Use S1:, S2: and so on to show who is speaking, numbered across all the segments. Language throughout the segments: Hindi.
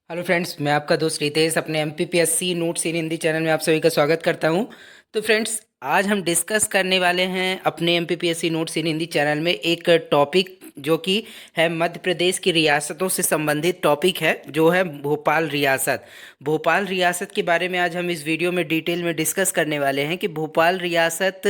S1: हेलो फ्रेंड्स, मैं आपका दोस्त रितेश अपने एमपीपीएससी नोट्स इन हिंदी चैनल में आप सभी का स्वागत करता हूं। तो फ्रेंड्स, आज हम डिस्कस करने वाले हैं अपने एमपीपीएससी नोट्स इन हिंदी चैनल में एक टॉपिक जो कि है मध्य प्रदेश की रियासतों से संबंधित टॉपिक है, जो है भोपाल रियासत। भोपाल रियासत के बारे में आज हम इस वीडियो में डिटेल में डिस्कस करने वाले हैं कि भोपाल रियासत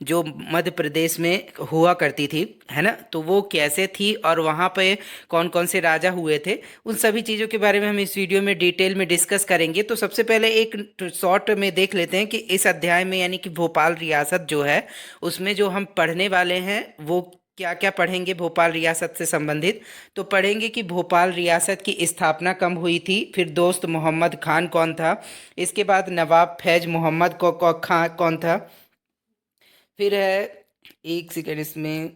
S1: जो मध्य प्रदेश में हुआ करती थी, है ना, तो वो कैसे थी और वहाँ पे कौन कौन से राजा हुए थे, उन सभी चीज़ों के बारे में हम इस वीडियो में डिटेल में डिस्कस करेंगे। तो सबसे पहले एक शॉर्ट में देख लेते हैं कि इस अध्याय में, यानी कि भोपाल रियासत जो है, उसमें जो हम पढ़ने वाले हैं वो क्या क्या पढ़ेंगे भोपाल रियासत से संबंधित। तो पढ़ेंगे कि भोपाल रियासत की स्थापना कब हुई थी, फिर दोस्त मोहम्मद खान कौन था, इसके बाद नवाब फैज मोहम्मद खान कौन था, फिर है, एक सेकेंड, इसमें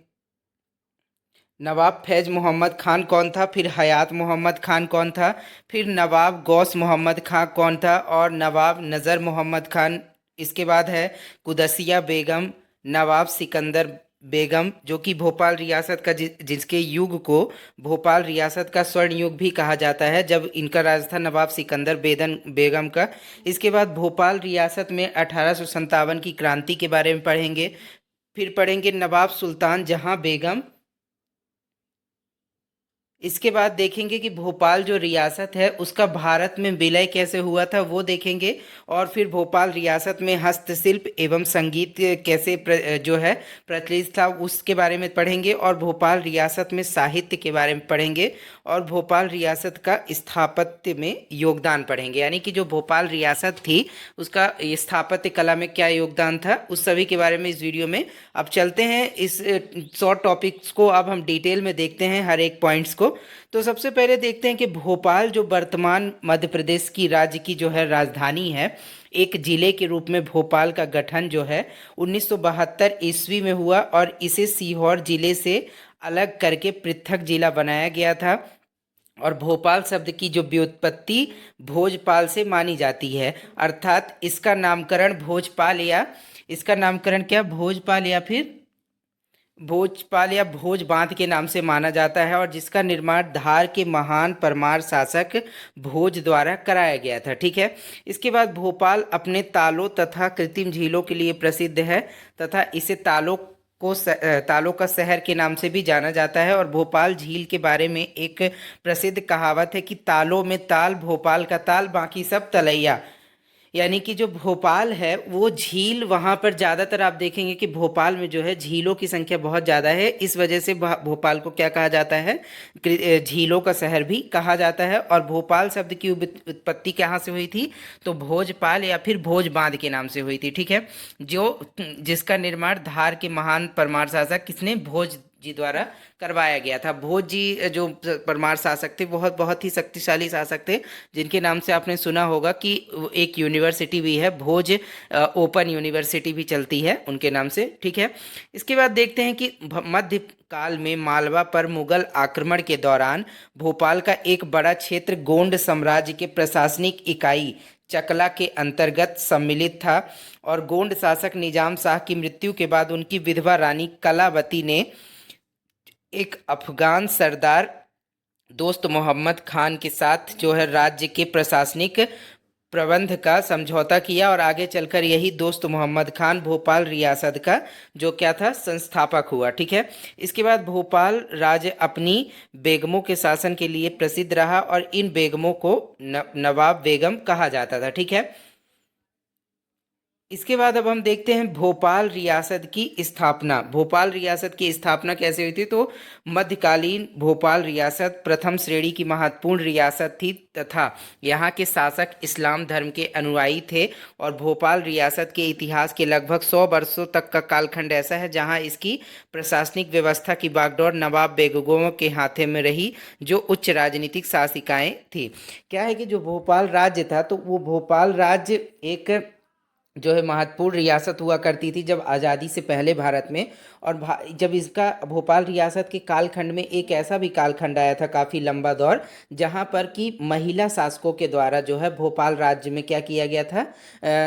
S1: नवाब फैज मोहम्मद खान कौन था, फिर हयात मोहम्मद खान कौन था, फिर नवाब गौस मोहम्मद खान कौन था, और नवाब नज़र मोहम्मद खान। इसके बाद है कुदसिया बेगम, नवाब सिकंदर बेगम, जो कि भोपाल रियासत का जिसके युग को भोपाल रियासत का स्वर्ण युग भी कहा जाता है, जब इनका राज था नवाब सिकंदर बेगम का। इसके बाद भोपाल रियासत में 1857 की क्रांति के बारे में पढ़ेंगे। फिर पढ़ेंगे नवाब सुल्तान जहां बेगम। इसके बाद देखेंगे कि भोपाल जो रियासत है उसका भारत में विलय कैसे हुआ था, वो देखेंगे। और फिर भोपाल रियासत में हस्तशिल्प एवं संगीत कैसे जो है प्रचलित था, उसके बारे में पढ़ेंगे। और भोपाल रियासत में साहित्य के बारे में पढ़ेंगे। और भोपाल रियासत का स्थापत्य में योगदान पढ़ेंगे, यानी कि जो भोपाल रियासत थी उसका स्थापत्य कला में क्या योगदान था, उस सभी के बारे में इस वीडियो में। अब चलते हैं इस शॉर्ट टॉपिक्स को, अब हम डिटेल में देखते हैं हर एक पॉइंट्स को। तो सबसे पहले देखते हैं कि भोपाल जो वर्तमान मध्य प्रदेश की राज्य की जो है राजधानी है, एक जिले के रूप में भोपाल का गठन जो है 1972 ईस्वी में हुआ, और इसे सीहोर जिले से अलग करके पृथक जिला बनाया गया था। और भोपाल शब्द की जो व्युत्पत्ति भोजपाल से मानी जाती है, अर्थात इसका नामकरण भोजपाल या इसका नामकरण क्या, भोजपाल या फिर भोजपाल या भोज बांध के नाम से माना जाता है, और जिसका निर्माण धार के महान परमार शासक भोज द्वारा कराया गया था। ठीक है। इसके बाद भोपाल अपने तालों तथा कृत्रिम झीलों के लिए प्रसिद्ध है, तथा इसे तालों का शहर के नाम से भी जाना जाता है। और भोपाल झील के बारे में एक प्रसिद्ध कहावत है कि तालों में ताल, भोपाल का ताल, बाकी सब तलैया। यानी कि जो भोपाल है वो झील, वहाँ पर ज़्यादातर आप देखेंगे कि भोपाल में जो है झीलों की संख्या बहुत ज़्यादा है, इस वजह से भोपाल को क्या कहा जाता है, झीलों का शहर भी कहा जाता है। और भोपाल शब्द की उत्पत्ति कहाँ से हुई थी, तो भोजपाल या फिर भोज बांध के नाम से हुई थी। ठीक है। जो जिसका निर्माण धार के महान परमार शासक किसने, भोज जी द्वारा करवाया गया था। भोज जी जो परमार शासक थे, बहुत बहुत ही शक्तिशाली शासक थे, जिनके नाम से आपने सुना होगा कि एक यूनिवर्सिटी भी है, भोज ओपन यूनिवर्सिटी भी चलती है उनके नाम से। ठीक है। इसके बाद देखते हैं कि मध्य काल में मालवा पर मुगल आक्रमण के दौरान भोपाल का एक बड़ा क्षेत्र गोंड साम्राज्य के प्रशासनिक इकाई चकला के अंतर्गत सम्मिलित था। और गोंड शासक निजाम शाह की मृत्यु के बाद उनकी विधवा रानी कलावती ने एक अफगान सरदार दोस्त मोहम्मद खान के साथ जो है राज्य के प्रशासनिक प्रबंध का समझौता किया, और आगे चलकर यही दोस्त मोहम्मद खान भोपाल रियासत का जो क्या था, संस्थापक हुआ। ठीक है। इसके बाद भोपाल राज्य अपनी बेगमों के शासन के लिए प्रसिद्ध रहा, और इन बेगमों को नवाब बेगम कहा जाता था। ठीक है। इसके बाद अब हम देखते हैं भोपाल रियासत की स्थापना। भोपाल रियासत की स्थापना कैसे हुई थी, तो मध्यकालीन भोपाल रियासत प्रथम श्रेणी की महत्वपूर्ण रियासत थी, तथा यहाँ के शासक इस्लाम धर्म के अनुयायी थे। और भोपाल रियासत के इतिहास के लगभग 100 वर्षों तक का कालखंड ऐसा है जहाँ इसकी प्रशासनिक व्यवस्था की बागडोर नवाब बेगमों के हाथे में रही, जो उच्च राजनीतिक शासिकाएं थी। क्या है कि जो भोपाल राज्य था, तो वो भोपाल राज्य एक जो है महत्वपूर्ण रियासत हुआ करती थी जब आज़ादी से पहले भारत में। और जब इसका भोपाल रियासत के कालखंड में एक ऐसा भी कालखंड आया था, काफ़ी लंबा दौर, जहाँ पर कि महिला शासकों के द्वारा जो है भोपाल राज्य में क्या किया गया था,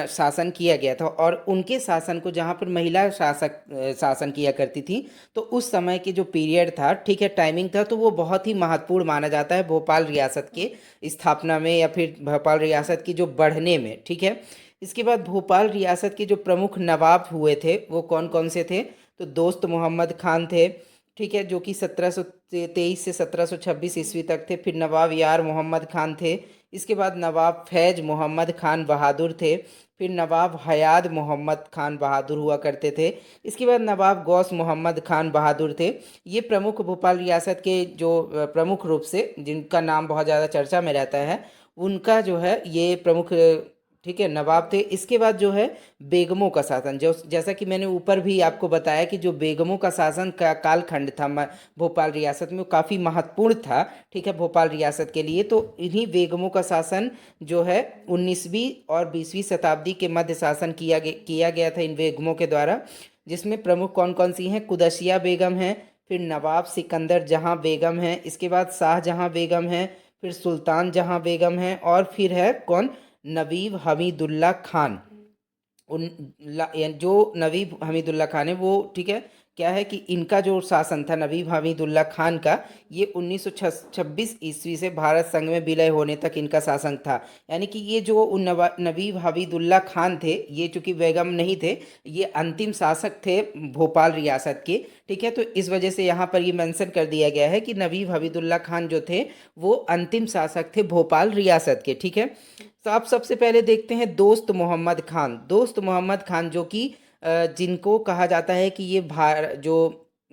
S1: शासन किया गया था। और उनके शासन को जहाँ पर महिला शासन किया करती थी, तो उस समय के जो पीरियड था, ठीक है, टाइमिंग था, तो वो बहुत ही महत्वपूर्ण माना जाता है भोपाल रियासत के स्थापना में या फिर भोपाल रियासत की जो बढ़ने में, ठीक है। इसके बाद भोपाल रियासत के जो प्रमुख नवाब हुए थे वो कौन कौन से थे, तो दोस्त मोहम्मद खान थे, ठीक है, जो कि 1723 से 1726 ईस्वी तक थे। फिर नवाब यार मोहम्मद खान थे। इसके बाद नवाब फैज मोहम्मद खान बहादुर थे। फिर नवाब हयाद मोहम्मद खान बहादुर हुआ करते थे। इसके बाद नवाब गौस मोहम्मद खान बहादुर थे। ये प्रमुख भोपाल रियासत के जो प्रमुख रूप से जिनका नाम बहुत ज़्यादा चर्चा में रहता है, उनका जो है ये प्रमुख, ठीक है, नवाब थे। इसके बाद जो है बेगमों का शासन, जो जैसा कि मैंने ऊपर भी आपको बताया कि जो बेगमों का शासन का कालखंड था भोपाल रियासत में, वो काफ़ी महत्वपूर्ण था, ठीक है, भोपाल रियासत के लिए। तो इन्हीं बेगमों का शासन जो है 19वीं और 20वीं शताब्दी के मध्य शासन किया गया था इन बेगमों के द्वारा, जिसमें प्रमुख कौन कौन सी हैं, कुदसिया बेगम हैं, फिर नवाब सिकंदर जहां बेगम हैं, इसके बाद शाहजहां बेगम हैं, फिर सुल्तान जहां बेगम हैं, और फिर है कौन, नवीब हमीदुल्ला खान। जो नवीब हमीदुल्ला खान है वो, ठीक है, क्या है कि इनका जो शासन था नवीब हमीदुल्ला खान का, ये 1926 ईस्वी से भारत संघ में विलय होने तक इनका शासन था। यानी कि ये जो नवीब हमीदुल्ला खान थे, ये चूंकि बेगम नहीं थे, ये अंतिम शासक थे भोपाल रियासत के, ठीक है। तो इस वजह से यहाँ पर ये मेंशन कर दिया गया है कि नवीब हमीदुल्ला खान जो थे वो अंतिम शासक थे भोपाल रियासत के, ठीक है। तो आप सबसे पहले देखते हैं दोस्त मोहम्मद खान। दोस्त मोहम्मद खान जो कि जिनको कहा जाता है कि ये जो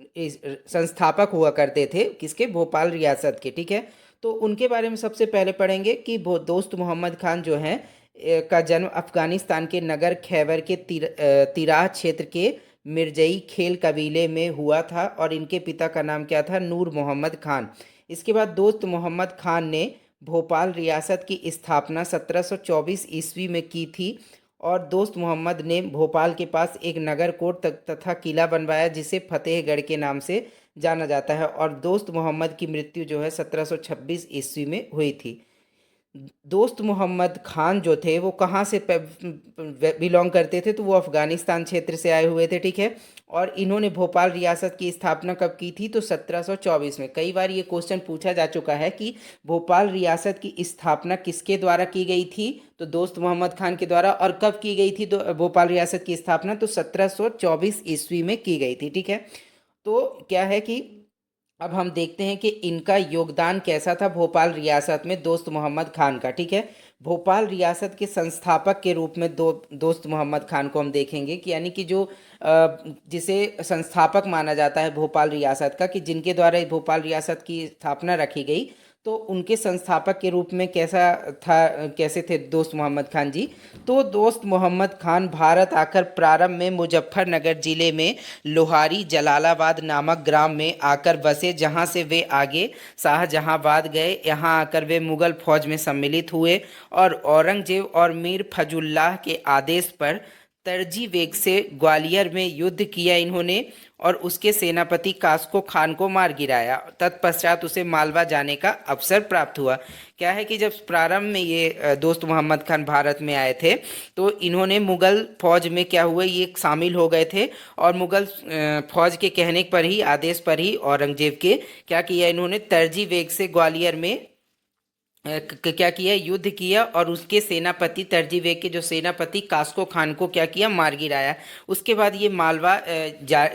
S1: संस्थापक हुआ करते थे किसके, भोपाल रियासत के, ठीक है। तो उनके बारे में सबसे पहले पढ़ेंगे कि वो दोस्त मोहम्मद खान जो हैं का जन्म अफगानिस्तान के नगर खैबर के तिराह क्षेत्र के मिर्जई खेल कबीले में हुआ था, और इनके पिता का नाम क्या था, नूर मोहम्मद खान। इसके बाद दोस्त मोहम्मद खान ने भोपाल रियासत की स्थापना 1724 ईस्वी में की थी, और दोस्त मोहम्मद ने भोपाल के पास एक नगर कोट तथा किला बनवाया जिसे फतेहगढ़ के नाम से जाना जाता है। और दोस्त मोहम्मद की मृत्यु जो है 1726 ईस्वी में हुई थी। दोस्त मोहम्मद खान जो थे वो कहाँ से बिलोंग करते थे, तो वो अफगानिस्तान क्षेत्र से आए हुए थे, ठीक है। और इन्होंने भोपाल रियासत की स्थापना कब की थी, तो 1724 में। कई बार ये क्वेश्चन पूछा जा चुका है कि भोपाल रियासत की स्थापना किसके द्वारा की गई थी, तो दोस्त मोहम्मद खान के द्वारा। और कब की गई थी तो भोपाल रियासत की स्थापना, तो 1724 ईस्वी में की गई थी, ठीक है। तो क्या है कि अब हम देखते हैं कि इनका योगदान कैसा था भोपाल रियासत में, दोस्त मोहम्मद खान का, ठीक है। भोपाल रियासत के संस्थापक के रूप में दोस्त मोहम्मद खान को हम देखेंगे कि यानी कि जो जिसे संस्थापक माना जाता है भोपाल रियासत का, कि जिनके द्वारा भोपाल रियासत की स्थापना रखी गई, तो उनके संस्थापक के रूप में कैसा था, कैसे थे दोस्त मोहम्मद खान जी। तो दोस्त मोहम्मद खान भारत आकर प्रारंभ में मुजफ्फरनगर जिले में लोहारी जलालाबाद नामक ग्राम में आकर बसे, जहां से वे आगे शाहजहांबाद गए। यहां आकर वे मुगल फौज में सम्मिलित हुए और औरंगजेब और मीर फजुल्लाह के आदेश पर तरजी वेग से ग्वालियर में युद्ध किया इन्होंने, और उसके सेनापति कास्को खान को मार गिराया। तत्पश्चात उसे मालवा जाने का अवसर प्राप्त हुआ। क्या है कि जब प्रारंभ में ये दोस्त मोहम्मद खान भारत में आए थे, तो इन्होंने मुगल फौज में क्या हुआ, ये क्या हो गए थे, और मुगल फौज के कहने पर ही, आदेश पर ही औरंगजेब के, क्या किया इन्होंने, तरजी वेग से ग्वालियर में क्या किया, युद्ध किया, और उसके सेनापति तरजीवेग के जो सेनापति कास्को खान को क्या किया, मार गिराया। उसके बाद ये मालवा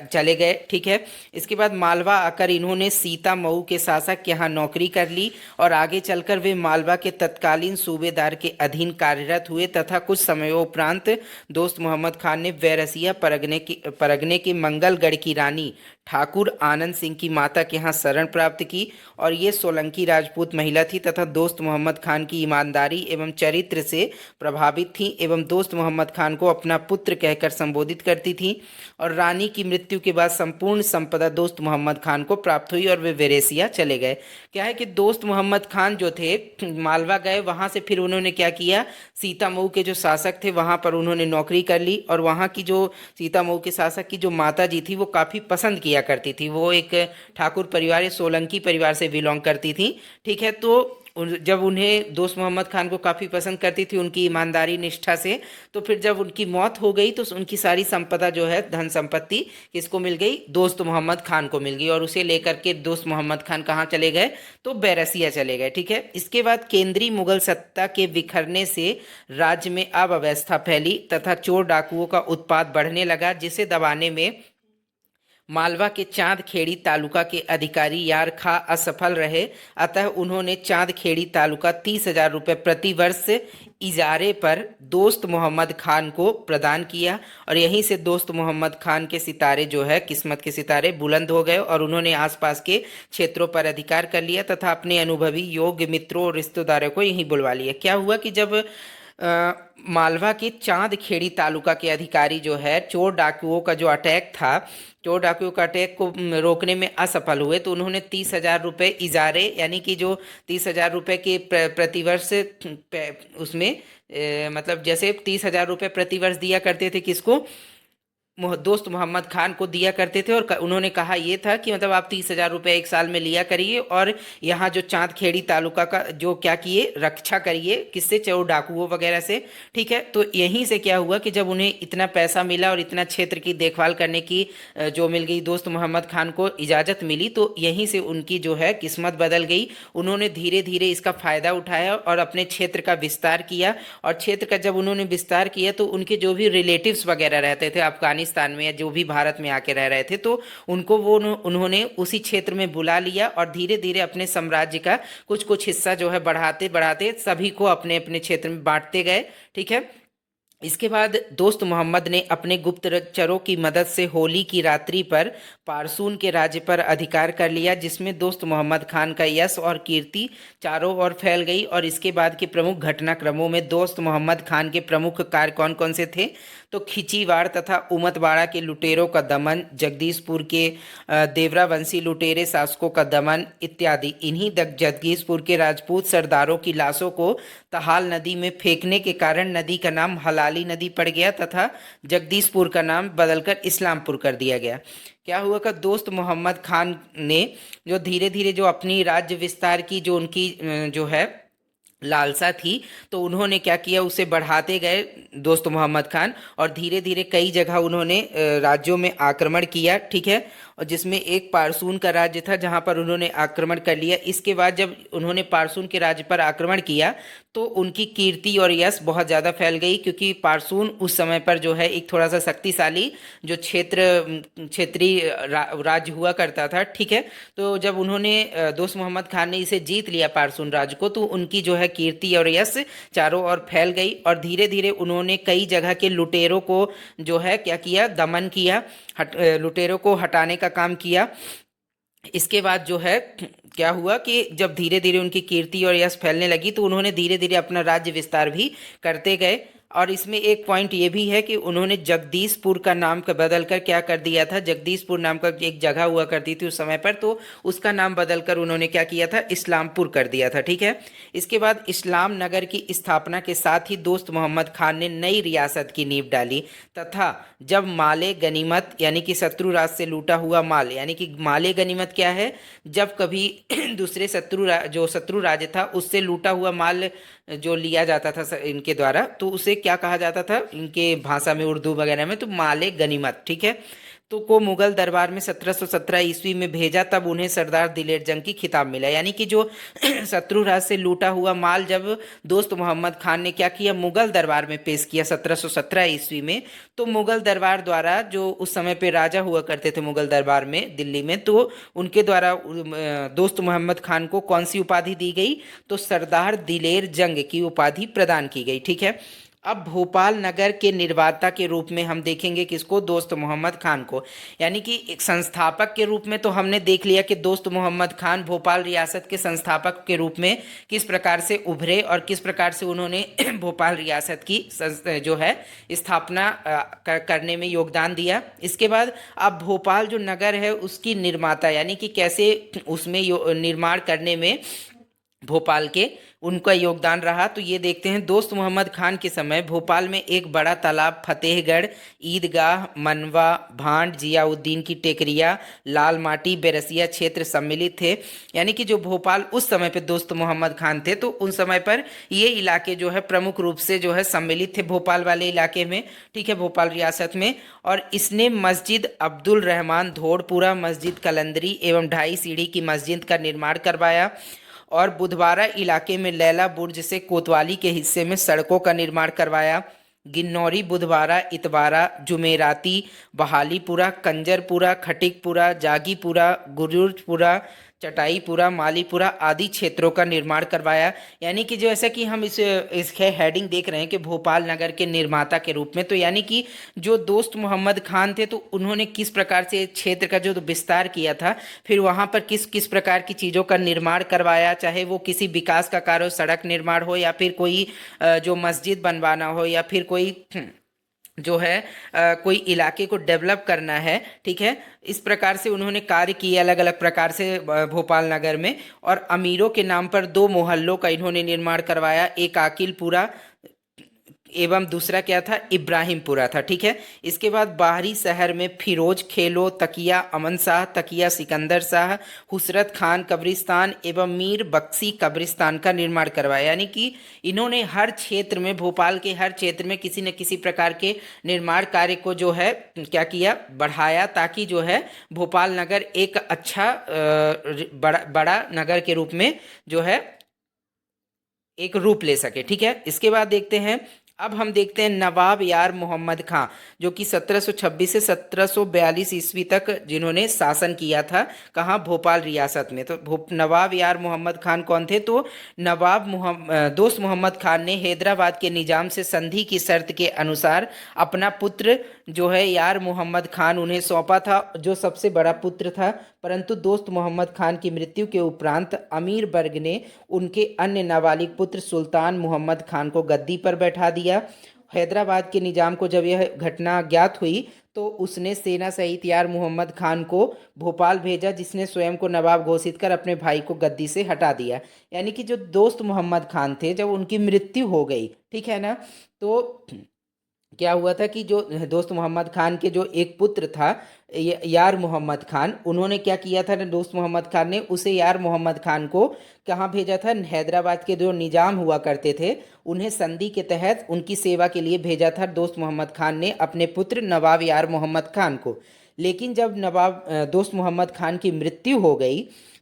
S1: चले गए, ठीक है। इसके बाद मालवा आकर इन्होंने सीता मऊ के शासक के यहाँ नौकरी कर ली, और आगे चलकर वे मालवा के तत्कालीन सूबेदार के अधीन कार्यरत हुए, तथा कुछ समयोपरांत दोस्त मोहम्मद खान ने बैरसिया परगने की मंगलगढ़ की रानी ठाकुर आनंद सिंह की माता के यहाँ शरण प्राप्त की, और ये सोलंकी राजपूत महिला थी, तथा दोस्त मोहम्मद खान की ईमानदारी एवं चरित्र से प्रभावित थीं एवं दोस्त मोहम्मद खान को अपना पुत्र कहकर संबोधित करती थीं। और रानी की मृत्यु के बाद संपूर्ण संपदा दोस्त मोहम्मद खान को प्राप्त हुई और वे वेरेसिया चले गए। क्या है कि दोस्त मोहम्मद खान जो थे मालवा गए, वहाँ से फिर उन्होंने क्या किया, सीतामऊ के जो शासक थे वहाँ पर उन्होंने नौकरी कर ली। और वहाँ की जो सीतामऊ के शासक की जो माता जी थी वो काफ़ी पसंद किया करती थी, वो एक ठाकुर परिवार या सोलंकी परिवार से बिलोंग करती थी। ठीक है, तो जब उन्हें दोस्त मोहम्मद खान को काफ़ी पसंद करती थी उनकी ईमानदारी निष्ठा से, तो फिर जब उनकी मौत हो गई तो उनकी सारी संपदा जो है, धन संपत्ति किसको मिल गई, दोस्त मोहम्मद खान को मिल गई। और उसे लेकर के दोस्त मोहम्मद खान कहाँ चले गए, तो बैरसिया चले गए। ठीक है, इसके बाद केंद्रीय मुगल सत्ता के बिखरने से राज्य में अव्यवस्था फैली तथा चोर डाकुओं का उत्पात बढ़ने लगा, जिसे दबाने में मालवा के चांद खेड़ी तालुका के अधिकारी यार खा असफल रहे। अतः उन्होंने चांद खेड़ी तालुका 30,000 रुपये प्रति वर्ष इजारे पर दोस्त मोहम्मद खान को प्रदान किया। और यहीं से दोस्त मोहम्मद खान के सितारे जो है, किस्मत के सितारे बुलंद हो गए और उन्होंने आसपास के क्षेत्रों पर अधिकार कर लिया तथा अपने अनुभवी योग्य मित्रों और रिश्तेदारों को यहीं बुलवा लिया। क्या हुआ कि जब मालवा के चांद खेड़ी तालुका के अधिकारी जो है, चोर डाकुओं का जो अटैक था, चोर डाकुओं का अटैक को रोकने में असफल हुए, तो उन्होंने 30,000 रुपये इजारे, यानी कि जो 30,000 रुपये के प्रतिवर्ष उसमें मतलब जैसे 30,000 रुपये प्रतिवर्ष दिया करते थे किसको, दोस्त मोहम्मद खान को दिया करते थे। और उन्होंने कहा ये था कि मतलब आप 30,000 रुपये एक साल में लिया करिए और यहाँ जो चांद खेड़ी तालुका का जो क्या किए, रक्षा करिए, किससे, चोर डाकुओं वगैरह से। ठीक है, तो यहीं से क्या हुआ कि जब उन्हें इतना पैसा मिला और इतना क्षेत्र की देखभाल करने की जो मिल गई, दोस्त मोहम्मद खान को इजाज़त मिली, तो यहीं से उनकी जो है किस्मत बदल गई। उन्होंने धीरे धीरे इसका फ़ायदा उठाया और अपने क्षेत्र का विस्तार किया। और क्षेत्र का जब उन्होंने विस्तार किया तो उनके जो भी रिलेटिव्स वगैरह रहते थे अफगानिस्तान में या जो भी भारत में आके रह रहे थे, तो उनको वो उन्होंने उसी क्षेत्र में बुला लिया और धीरे धीरे अपने साम्राज्य का कुछ कुछ हिस्सा जो है बढ़ाते बढ़ाते सभी को अपने अपने क्षेत्र में बांटते गए। ठीक है, इसके बाद दोस्त मोहम्मद ने अपने गुप्तचरों की मदद से होली की रात्रि पर पारसून के राज्य पर अधिकार कर लिया, जिसमें दोस्त मोहम्मद खान का यश और कीर्ति चारों ओर फैल गई। और इसके बाद के प्रमुख घटनाक्रमों में दोस्त मोहम्मद खान के प्रमुख कार्य कौन कौन से थे, तो खिचीवाड़ तथा उमतवाड़ा के लुटेरों का दमन, जगदीशपुर के देवरावंशी लुटेरे शासकों का दमन इत्यादि। इन्हीं जगदीशपुर के राजपूत सरदारों की लाशों को तहाल नदी में फेंकने के कारण नदी का नाम हलाली नदी पड़ गया तथा जगदीशपुर का नाम बदलकर इस्लामपुर कर दिया गया। क्या हुआ कि दोस्त मोहम्मद खान ने जो धीरे धीरे जो अपनी राज्य विस्तार की जो उनकी जो है लालसा थी, तो उन्होंने क्या किया, उसे बढ़ाते गए दोस्त मोहम्मद खान। और धीरे धीरे कई जगह उन्होंने राज्यों में आक्रमण किया। ठीक है, और जिसमें एक पारसून का राज्य था जहां पर उन्होंने आक्रमण कर लिया। इसके बाद जब उन्होंने पारसून के राज्य पर आक्रमण किया तो उनकी कीर्ति और यश बहुत ज़्यादा फैल गई, क्योंकि पारसून उस समय पर जो है एक थोड़ा सा शक्तिशाली जो क्षेत्रीय राज्य हुआ करता था। ठीक है, तो जब उन्होंने दोस्त मोहम्मद खान ने इसे जीत लिया पारसून राज्य को, तो उनकी जो है कीर्ति और यश चारों ओर फैल गई। और धीरे धीरे उन्होंने कई जगह के लुटेरों को जो है क्या किया, दमन किया, लुटेरों को हटाने का काम किया। इसके बाद जो है क्या हुआ कि जब धीरे धीरे उनकी कीर्ति और यश फैलने लगी तो उन्होंने धीरे धीरे अपना राज्य विस्तार भी करते गए। और इसमें एक पॉइंट ये भी है कि उन्होंने जगदीशपुर का नाम का बदल कर क्या कर दिया था, जगदीशपुर नाम का एक जगह हुआ करती थी उस समय पर, तो उसका नाम बदल कर उन्होंने क्या किया था, इस्लामपुर कर दिया था। ठीक है, इसके बाद इस्लाम नगर की स्थापना के साथ ही दोस्त मोहम्मद खान ने नई रियासत की नींव डाली तथा जब माले गनीमत यानी कि शत्रु राज से लूटा हुआ माल, यानी कि माले गनीमत क्या है, जब कभी दूसरे जो शत्रु राज्य था उससे लूटा हुआ माल जो लिया जाता था इनके द्वारा, तो उसे क्या कहा जाता था इनके भाषा में, उर्दू वगैरह में, तो माले गनीमत। ठीक है, तो को मुगल दरबार में 1717 ईस्वी में भेजा, तब उन्हें सरदार दिलेर जंग की खिताब मिला। यानी कि जो शत्रु राज से लूटा हुआ माल जब दोस्त मोहम्मद खान ने क्या किया, मुगल दरबार में पेश किया 1717 ईस्वी में, तो मुगल दरबार द्वारा जो उस समय पे राजा हुआ करते थे मुगल दरबार में दिल्ली में, तो उनके द्वारा दोस्त मोहम्मद खान को कौन सी उपाधि दी गई, तो सरदार दिलेर जंग की उपाधि प्रदान की गई। ठीक है, अब भोपाल नगर के निर्माता के रूप में हम देखेंगे किसको, दोस्त मोहम्मद खान को। यानी कि एक संस्थापक के रूप में तो हमने देख लिया कि दोस्त मोहम्मद खान भोपाल रियासत के संस्थापक के रूप में किस प्रकार से उभरे और किस प्रकार से उन्होंने भोपाल रियासत की जो है स्थापना करने में योगदान दिया। इसके बाद अब भोपाल जो नगर है उसकी निर्माता, यानी कि कैसे उसमें निर्माण करने में भोपाल के उनका योगदान रहा, तो ये देखते हैं। दोस्त मोहम्मद खान के समय भोपाल में एक बड़ा तालाब, फतेहगढ़, ईदगाह, मनवा, भांड, जियाउद्दीन की टेकरिया, लाल माटी, बेरसिया क्षेत्र सम्मिलित थे। यानी कि जो भोपाल उस समय पे दोस्त मोहम्मद खान थे तो उन समय पर ये इलाके जो है प्रमुख रूप से जो है सम्मिलित थे भोपाल वाले इलाके में, ठीक है, भोपाल रियासत में। और इसने मस्जिद अब्दुल रहमान धोड़पुरा, मस्जिद कलंदरी एवं ढाई सीढ़ी की मस्जिद का निर्माण करवाया। और बुधवारा इलाके में लैला बुर्ज से कोतवाली के हिस्से में सड़कों का निर्माण करवाया। गिन्नौरी, बुधवारा, इतवारा, जुमेराती, बहालीपुरा, कंजरपुरा, खटिकपुरा, जागीपुरा, गुरुजपुरा, चटाईपुरा, मालीपुरा आदि क्षेत्रों का निर्माण करवाया। यानी कि जैसा कि हम इसके हेडिंग देख रहे हैं कि भोपाल नगर के निर्माता के रूप में, तो यानी कि जो दोस्त मोहम्मद खान थे तो उन्होंने किस प्रकार से क्षेत्र का जो विस्तार किया था, फिर वहाँ पर किस किस प्रकार की चीज़ों का निर्माण करवाया, चाहे वो किसी विकास का कार्य हो, सड़क निर्माण हो, या फिर कोई जो मस्जिद बनवाना हो, या फिर कोई जो है कोई इलाके को डेवलप करना है, ठीक है। इस प्रकार से उन्होंने कार्य किए अलग अलग प्रकार से भोपाल नगर में। और अमीरों के नाम पर दो मोहल्लों का इन्होंने निर्माण करवाया, एक आकिलपुरा एवं दूसरा क्या था, इब्राहिमपुरा था, ठीक है। इसके बाद बाहरी शहर में फिरोज खेलो, तकिया अमन शाह, तकिया सिकंदर शाह, हुसरत खान कब्रिस्तान एवं मीर बख्शी कब्रिस्तान का निर्माण करवाया। यानी कि इन्होंने हर क्षेत्र में, भोपाल के हर क्षेत्र में किसी न किसी प्रकार के निर्माण कार्य को जो है क्या किया, बढ़ाया, ताकि जो है भोपाल नगर एक अच्छा बड़ा नगर के रूप में जो है एक रूप ले सके, ठीक है। इसके बाद देखते हैं, अब हम देखते हैं नवाब यार मोहम्मद खां, जो कि 1726 से 1742 ईस्वी तक जिन्होंने शासन किया था, कहाँ, भोपाल रियासत में। तो नवाब यार मोहम्मद खान कौन थे, तो दोस्त मोहम्मद खान ने हैदराबाद के निजाम से संधि की शर्त के अनुसार अपना पुत्र जो है यार मोहम्मद खान उन्हें सौंपा था, जो सबसे बड़ा पुत्र था। परंतु दोस्त मोहम्मद खान की मृत्यु के उपरांत अमीर वर्ग ने उनके अन्य नाबालिग पुत्र सुल्तान मोहम्मद खान को गद्दी पर बैठा दिया। हैदराबाद के निजाम को जब यह घटना ज्ञात हुई तो उसने सेना सहित यार मोहम्मद खान को भोपाल भेजा, जिसने स्वयं को नवाब घोषित कर अपने भाई को गद्दी से हटा दिया। यानी कि जो दोस्त मोहम्मद खान थे, जब उनकी मृत्यु हो गई, ठीक है ना, तो क्या हुआ था कि जो दोस्त मोहम्मद खान के जो एक पुत्र था यार मोहम्मद खान, उन्होंने क्या किया था, दोस्त मोहम्मद खान ने उसे यार मोहम्मद खान को कहाँ भेजा था, हैदराबाद के जो निजाम हुआ करते थे उन्हें संधि के तहत उनकी सेवा के लिए भेजा था दोस्त मोहम्मद खान ने अपने पुत्र नवाब यार मोहम्मद खान को। लेकिन जब दोस्त मोहम्मद खान की मृत्यु हो गई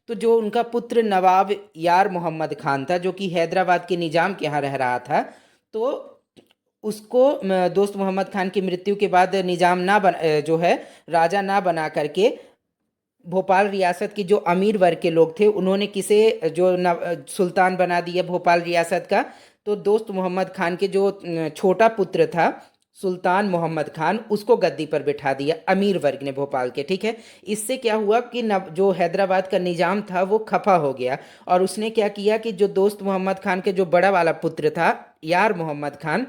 S1: तो जो उनका पुत्र नवाब यार मोहम्मद खान था, जो कि हैदराबाद के निजाम के यहाँ रह रहा था, तो उसको दोस्त मोहम्मद खान की मृत्यु के बाद निजाम जो है राजा ना बना करके भोपाल रियासत की जो अमीर वर्ग के लोग थे उन्होंने किसे जो सुल्तान बना दिया भोपाल रियासत का, तो दोस्त मोहम्मद खान के जो छोटा पुत्र था सुल्तान मोहम्मद खान, उसको गद्दी पर बिठा दिया अमीर वर्ग ने भोपाल के, ठीक है। इससे क्या हुआ कि जो हैदराबाद का निजाम था वो खफा हो गया, और उसने क्या किया कि जो दोस्त मोहम्मद खान के जो बड़ा वाला पुत्र था यार मोहम्मद खान,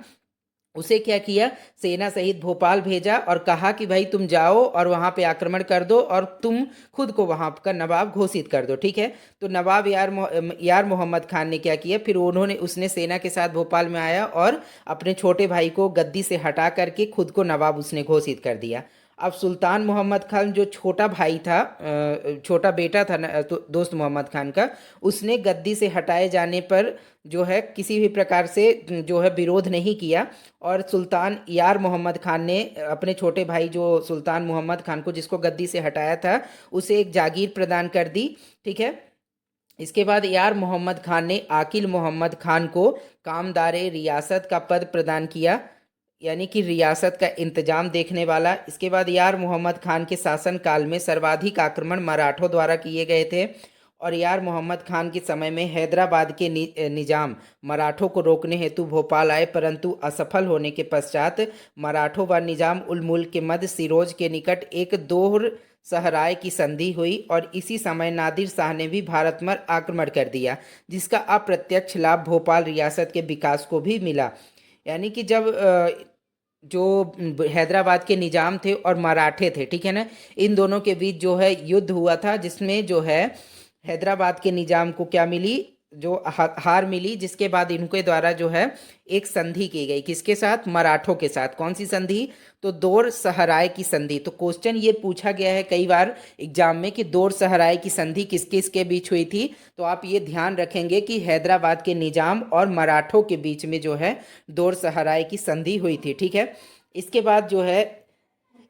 S1: उसे क्या किया, सेना सहित भोपाल भेजा और कहा कि भाई तुम जाओ और वहाँ पे आक्रमण कर दो और तुम खुद को वहाँ का नवाब घोषित कर दो, ठीक है। तो नवाब यार मोहम्मद खान ने क्या किया, फिर उसने सेना के साथ भोपाल में आया और अपने छोटे भाई को गद्दी से हटा करके खुद को नवाब उसने घोषित कर दिया। अब सुल्तान मोहम्मद खान जो छोटा भाई था, छोटा बेटा था तो दोस्त मोहम्मद खान का, उसने गद्दी से हटाए जाने पर जो है किसी भी प्रकार से जो है विरोध नहीं किया, और सुल्तान यार मोहम्मद खान ने अपने छोटे भाई जो सुल्तान मोहम्मद खान को जिसको गद्दी से हटाया था उसे एक जागीर प्रदान कर दी, ठीक है। इसके बाद यार मोहम्मद खान ने आकिल मोहम्मद खान को कामदारे रियासत का पद प्रदान किया, यानी कि रियासत का इंतजाम देखने वाला। इसके बाद यार मोहम्मद खान के शासनकाल में सर्वाधिक आक्रमण मराठों द्वारा किए गए थे, और यार मोहम्मद खान के समय में हैदराबाद के निजाम मराठों को रोकने हेतु भोपाल आए, परंतु असफल होने के पश्चात मराठों व निजाम उल मुल्क के मध्य सिरोज के निकट एक दोहर सहराय की संधि हुई और इसी समय नादिर शाह ने भी भारत पर आक्रमण कर दिया, जिसका अप्रत्यक्ष लाभ भोपाल रियासत के विकास को भी मिला। यानी कि जब जो हैदराबाद के निजाम थे और मराठे थे, ठीक है ना, इन दोनों के बीच जो है युद्ध हुआ था, जिसमें जो है हैदराबाद के निजाम को क्या मिली, जो हार मिली, जिसके बाद इनके द्वारा जो है एक संधि की गई, किसके साथ, मराठों के साथ। कौन सी संधि, तो दौर सहराय की संधि। तो क्वेश्चन ये पूछा गया है कई बार एग्जाम में कि दौर सहराय की संधि किस किसके बीच हुई थी, तो आप ये ध्यान रखेंगे कि हैदराबाद के निजाम और मराठों के बीच में जो है दौर सहराय की संधि हुई थी, ठीक है। इसके बाद जो है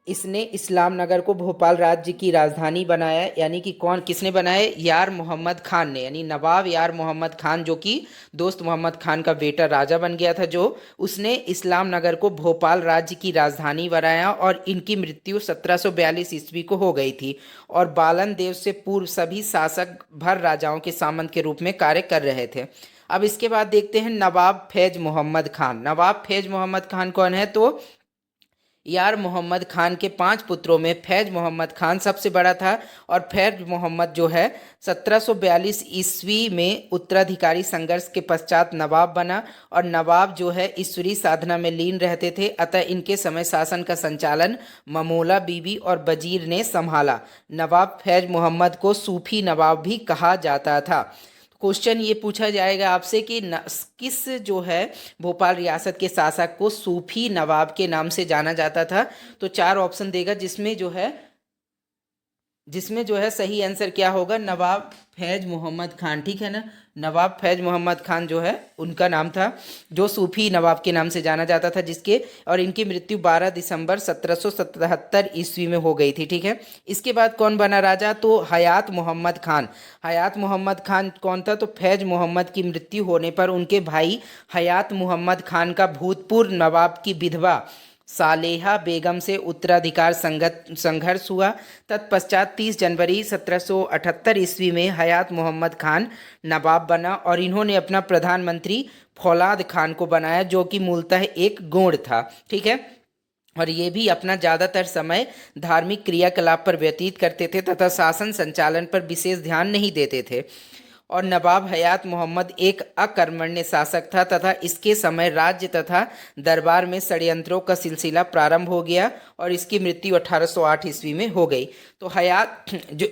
S1: इसने इस्लाम नगर को भोपाल राज्य की राजधानी बनाया, यानी कि कौन किसने बनाया, यार मोहम्मद खान ने, यानी नवाब यार मोहम्मद खान, जो कि दोस्त मोहम्मद खान का बेटा राजा बन गया था, जो उसने इस्लाम नगर को भोपाल राज्य की राजधानी बनाया। और इनकी मृत्यु 1742 ईस्वी को हो गई थी। और बालन देव से पूर्व सभी शासक भर राजाओं के सामंत के रूप में कार्य कर रहे थे। अब इसके बाद देखते हैं नवाब फैज मोहम्मद खान। नवाब फैज मोहम्मद खान कौन है, तो यार मोहम्मद खान के 5 पुत्रों में फैज मोहम्मद खान सबसे बड़ा था। और फैज मोहम्मद जो है 1742 ईस्वी में उत्तराधिकारी संघर्ष के पश्चात नवाब बना। और नवाब जो है ईश्वरीय साधना में लीन रहते थे, अतः इनके समय शासन का संचालन ममोला बीबी और वजीर ने संभाला। नवाब फैज मोहम्मद को सूफी नवाब भी कहा जाता था। क्वेश्चन ये पूछा जाएगा आपसे कि किस जो है भोपाल रियासत के शासक को सूफी नवाब के नाम से जाना जाता था, तो 4 ऑप्शन देगा, जिसमें जो है सही आंसर क्या होगा, नवाब फैज मोहम्मद खान, ठीक है ना। नवाब फैज मोहम्मद खान जो है उनका नाम था, जो सूफी नवाब के नाम से जाना जाता था, जिसके और इनकी मृत्यु 12 दिसंबर 1777 ईस्वी में हो गई थी, ठीक है। इसके बाद कौन बना राजा, तो हयात मोहम्मद खान। हयात मोहम्मद खान कौन था, तो फैज मोहम्मद की मृत्यु होने पर उनके भाई हयात मोहम्मद खान का भूतपूर्व नवाब की विधवा सालेहा बेगम से उत्तराधिकार संघर्ष हुआ। तत्पश्चात 30 जनवरी 1778 ईस्वी में हयात मोहम्मद खान नवाब बना और इन्होंने अपना प्रधानमंत्री फौलाद खान को बनाया, जो कि मूलतः एक गोंड था, ठीक है। और ये भी अपना ज़्यादातर समय धार्मिक क्रियाकलाप पर व्यतीत करते थे तथा शासन संचालन पर विशेष ध्यान नहीं देते थे। और नवाब हयात मोहम्मद एक अकर्मण्य शासक था तथा इसके समय राज्य तथा दरबार में षड्यंत्रों का सिलसिला प्रारंभ हो गया और इसकी मृत्यु 1808 ईस्वी में हो गई। तो हयात जो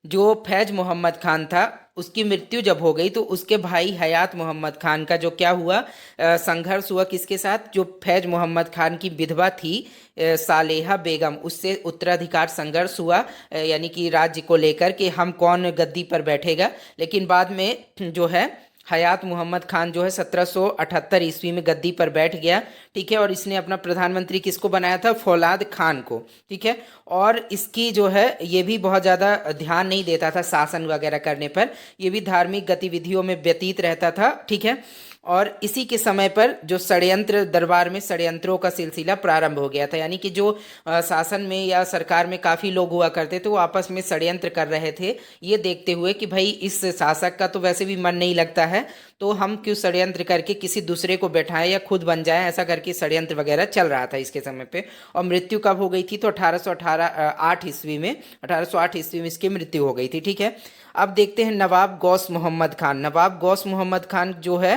S1: जो फैज मोहम्मद खान था, उसकी मृत्यु जब हो गई तो उसके भाई हयात मोहम्मद खान का जो क्या हुआ, संघर्ष हुआ किसके साथ, जो फैज मोहम्मद खान की विधवा थी सालेहा बेगम, उससे उत्तराधिकार संघर्ष हुआ, यानी कि राज्य को लेकर कि हम कौन गद्दी पर बैठेगा। लेकिन बाद में जो है हयात मोहम्मद खान जो है 1778 ईस्वी में गद्दी पर बैठ गया, ठीक है। और इसने अपना प्रधानमंत्री किसको बनाया था, फौलाद खान को, ठीक है। और इसकी जो है ये भी बहुत ज़्यादा ध्यान नहीं देता था शासन वगैरह करने पर, ये भी धार्मिक गतिविधियों में व्यतीत रहता था, ठीक है। और इसी के समय पर जो षड्यंत्र, दरबार में षड्यंत्रों का सिलसिला प्रारंभ हो गया था, यानी कि जो शासन में या सरकार में काफ़ी लोग हुआ करते थे वो आपस में षड्यंत्र कर रहे थे, ये देखते हुए कि भाई इस शासक का तो वैसे भी मन नहीं लगता है, तो हम क्यों षड्यंत्र करके किसी दूसरे को बैठाएं या खुद बन जाएं, ऐसा करके षड्यंत्र वगैरह चल रहा था इसके समय पे। और मृत्यु कब हो गई थी, तो 1808 ईस्वी में, 1808 ईस्वी में इसकी मृत्यु हो गई थी, ठीक है। अब देखते हैं नवाब गौस मोहम्मद खान। नवाब गौस मोहम्मद खान जो है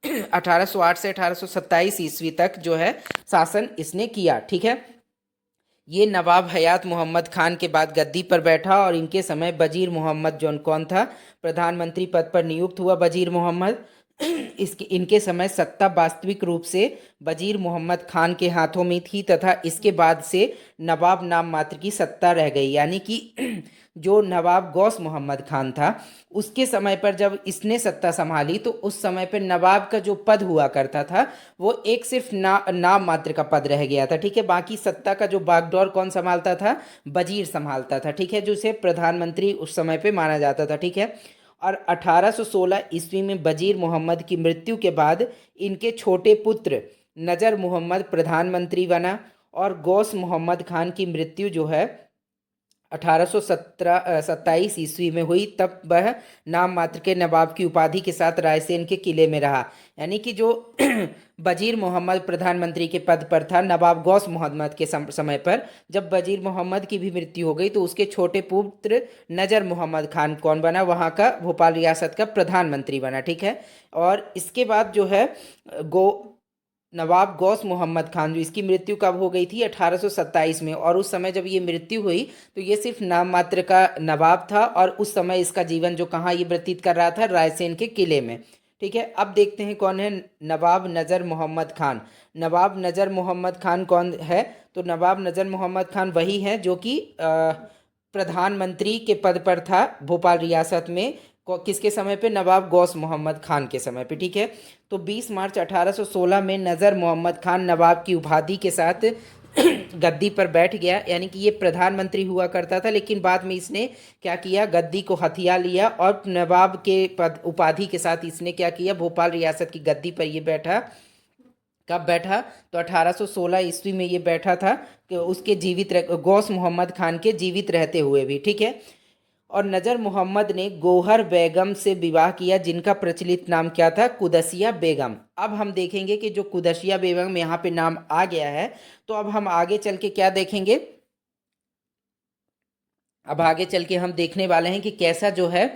S1: 1808 से 1827 ईस्वी तक जो है शासन इसने किया, ठीक है। ये नवाब हयात मोहम्मद खान के बाद गद्दी पर बैठा और इनके समय वजीर मोहम्मद जौन कौन था, प्रधानमंत्री पद पर नियुक्त हुआ वजीर मोहम्मद। इसके इनके समय सत्ता वास्तविक रूप से वजीर मोहम्मद खान के हाथों में थी तथा इसके बाद से नवाब नाम मात्र की सत्ता रह गई, यानी कि जो नवाब गौस मोहम्मद खान था उसके समय पर जब इसने सत्ता संभाली तो उस समय पर नवाब का जो पद हुआ करता था वो एक सिर्फ नाम मात्र का पद रह गया था, ठीक है। बाकी सत्ता का जो बागडोर कौन संभालता था, वजीर संभालता था, ठीक है, जो उसे प्रधानमंत्री उस समय पे माना जाता था, ठीक है। और 1816 ईस्वी में वजीर मोहम्मद की मृत्यु के बाद इनके छोटे पुत्र नजर मोहम्मद प्रधानमंत्री बना और गौस मोहम्मद खान की मृत्यु जो है 1827 ईस्वी में हुई, तब वह नाम मात्र के नवाब की उपाधि के साथ रायसेन के किले में रहा। यानी कि जो वजीर मोहम्मद प्रधानमंत्री के पद पर था नवाब गौस मोहम्मद के समय पर, जब वजीर मोहम्मद की भी मृत्यु हो गई तो उसके छोटे पुत्र नजर मोहम्मद खान कौन बना, वहाँ का भोपाल रियासत का प्रधानमंत्री बना। ठीक है। और इसके बाद जो है गो नवाब गौस मोहम्मद खान, जो इसकी मृत्यु कब हो गई थी, 1827 में। और उस समय जब ये मृत्यु हुई तो ये सिर्फ नाम मात्र का नवाब था, और उस समय इसका जीवन जो कहाँ ये व्यतीत कर रहा था, रायसेन के किले में। ठीक है। अब देखते हैं कौन है नवाब नज़र मोहम्मद खान। नवाब नज़र मोहम्मद खान कौन है? तो नवाब नज़र मोहम्मद खान वही है जो कि प्रधानमंत्री के पद पर था भोपाल रियासत में। किसके समय पे? नवाब गौस मोहम्मद खान के समय पे। ठीक है। तो 20 मार्च 1816 में नज़र मोहम्मद खान नवाब की उपाधि के साथ गद्दी पर बैठ गया। यानी कि ये प्रधानमंत्री हुआ करता था, लेकिन बाद में इसने क्या किया, गद्दी को हथिया लिया और नवाब के पद उपाधि के साथ इसने क्या किया, भोपाल रियासत की गद्दी पर ये बैठा। कब बैठा? तो 1816 ईस्वी में ये बैठा था, कि उसके गौस मोहम्मद खान के जीवित रहते हुए भी। ठीक है। और नजर मोहम्मद ने गौहर बेगम से विवाह किया, जिनका प्रचलित नाम क्या था? कुदसिया बेगम। अब हम देखेंगे कि जो कुदसिया बेगम यहाँ पे नाम आ गया है, तो अब हम आगे चल के क्या देखेंगे, अब आगे चल के हम देखने वाले हैं कि कैसा जो है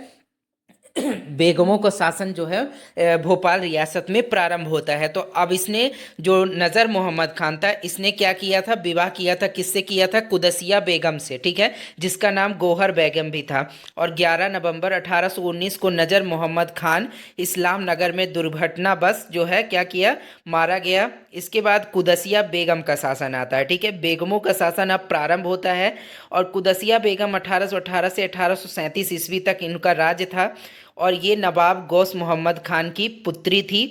S1: बेगमों का शासन जो है भोपाल रियासत में प्रारंभ होता है। तो अब इसने, जो नज़र मोहम्मद खान था, इसने क्या किया था, विवाह किया था, किससे किया था? कुदसिया बेगम से। ठीक है। जिसका नाम गौहर बेगम भी था। और 11 नवंबर 1819 को नज़र मोहम्मद खान इस्लाम नगर में दुर्घटना बस जो है क्या किया, मारा गया। इसके बाद कुदसिया बेगम का शासन आता है। ठीक है। बेगमों का शासन अब प्रारंभ होता है। और कुदसिया बेगम 1818 से 1837 ईस्वी तक इनका राज्य था। और ये नवाब गौस मोहम्मद खान की पुत्री थी,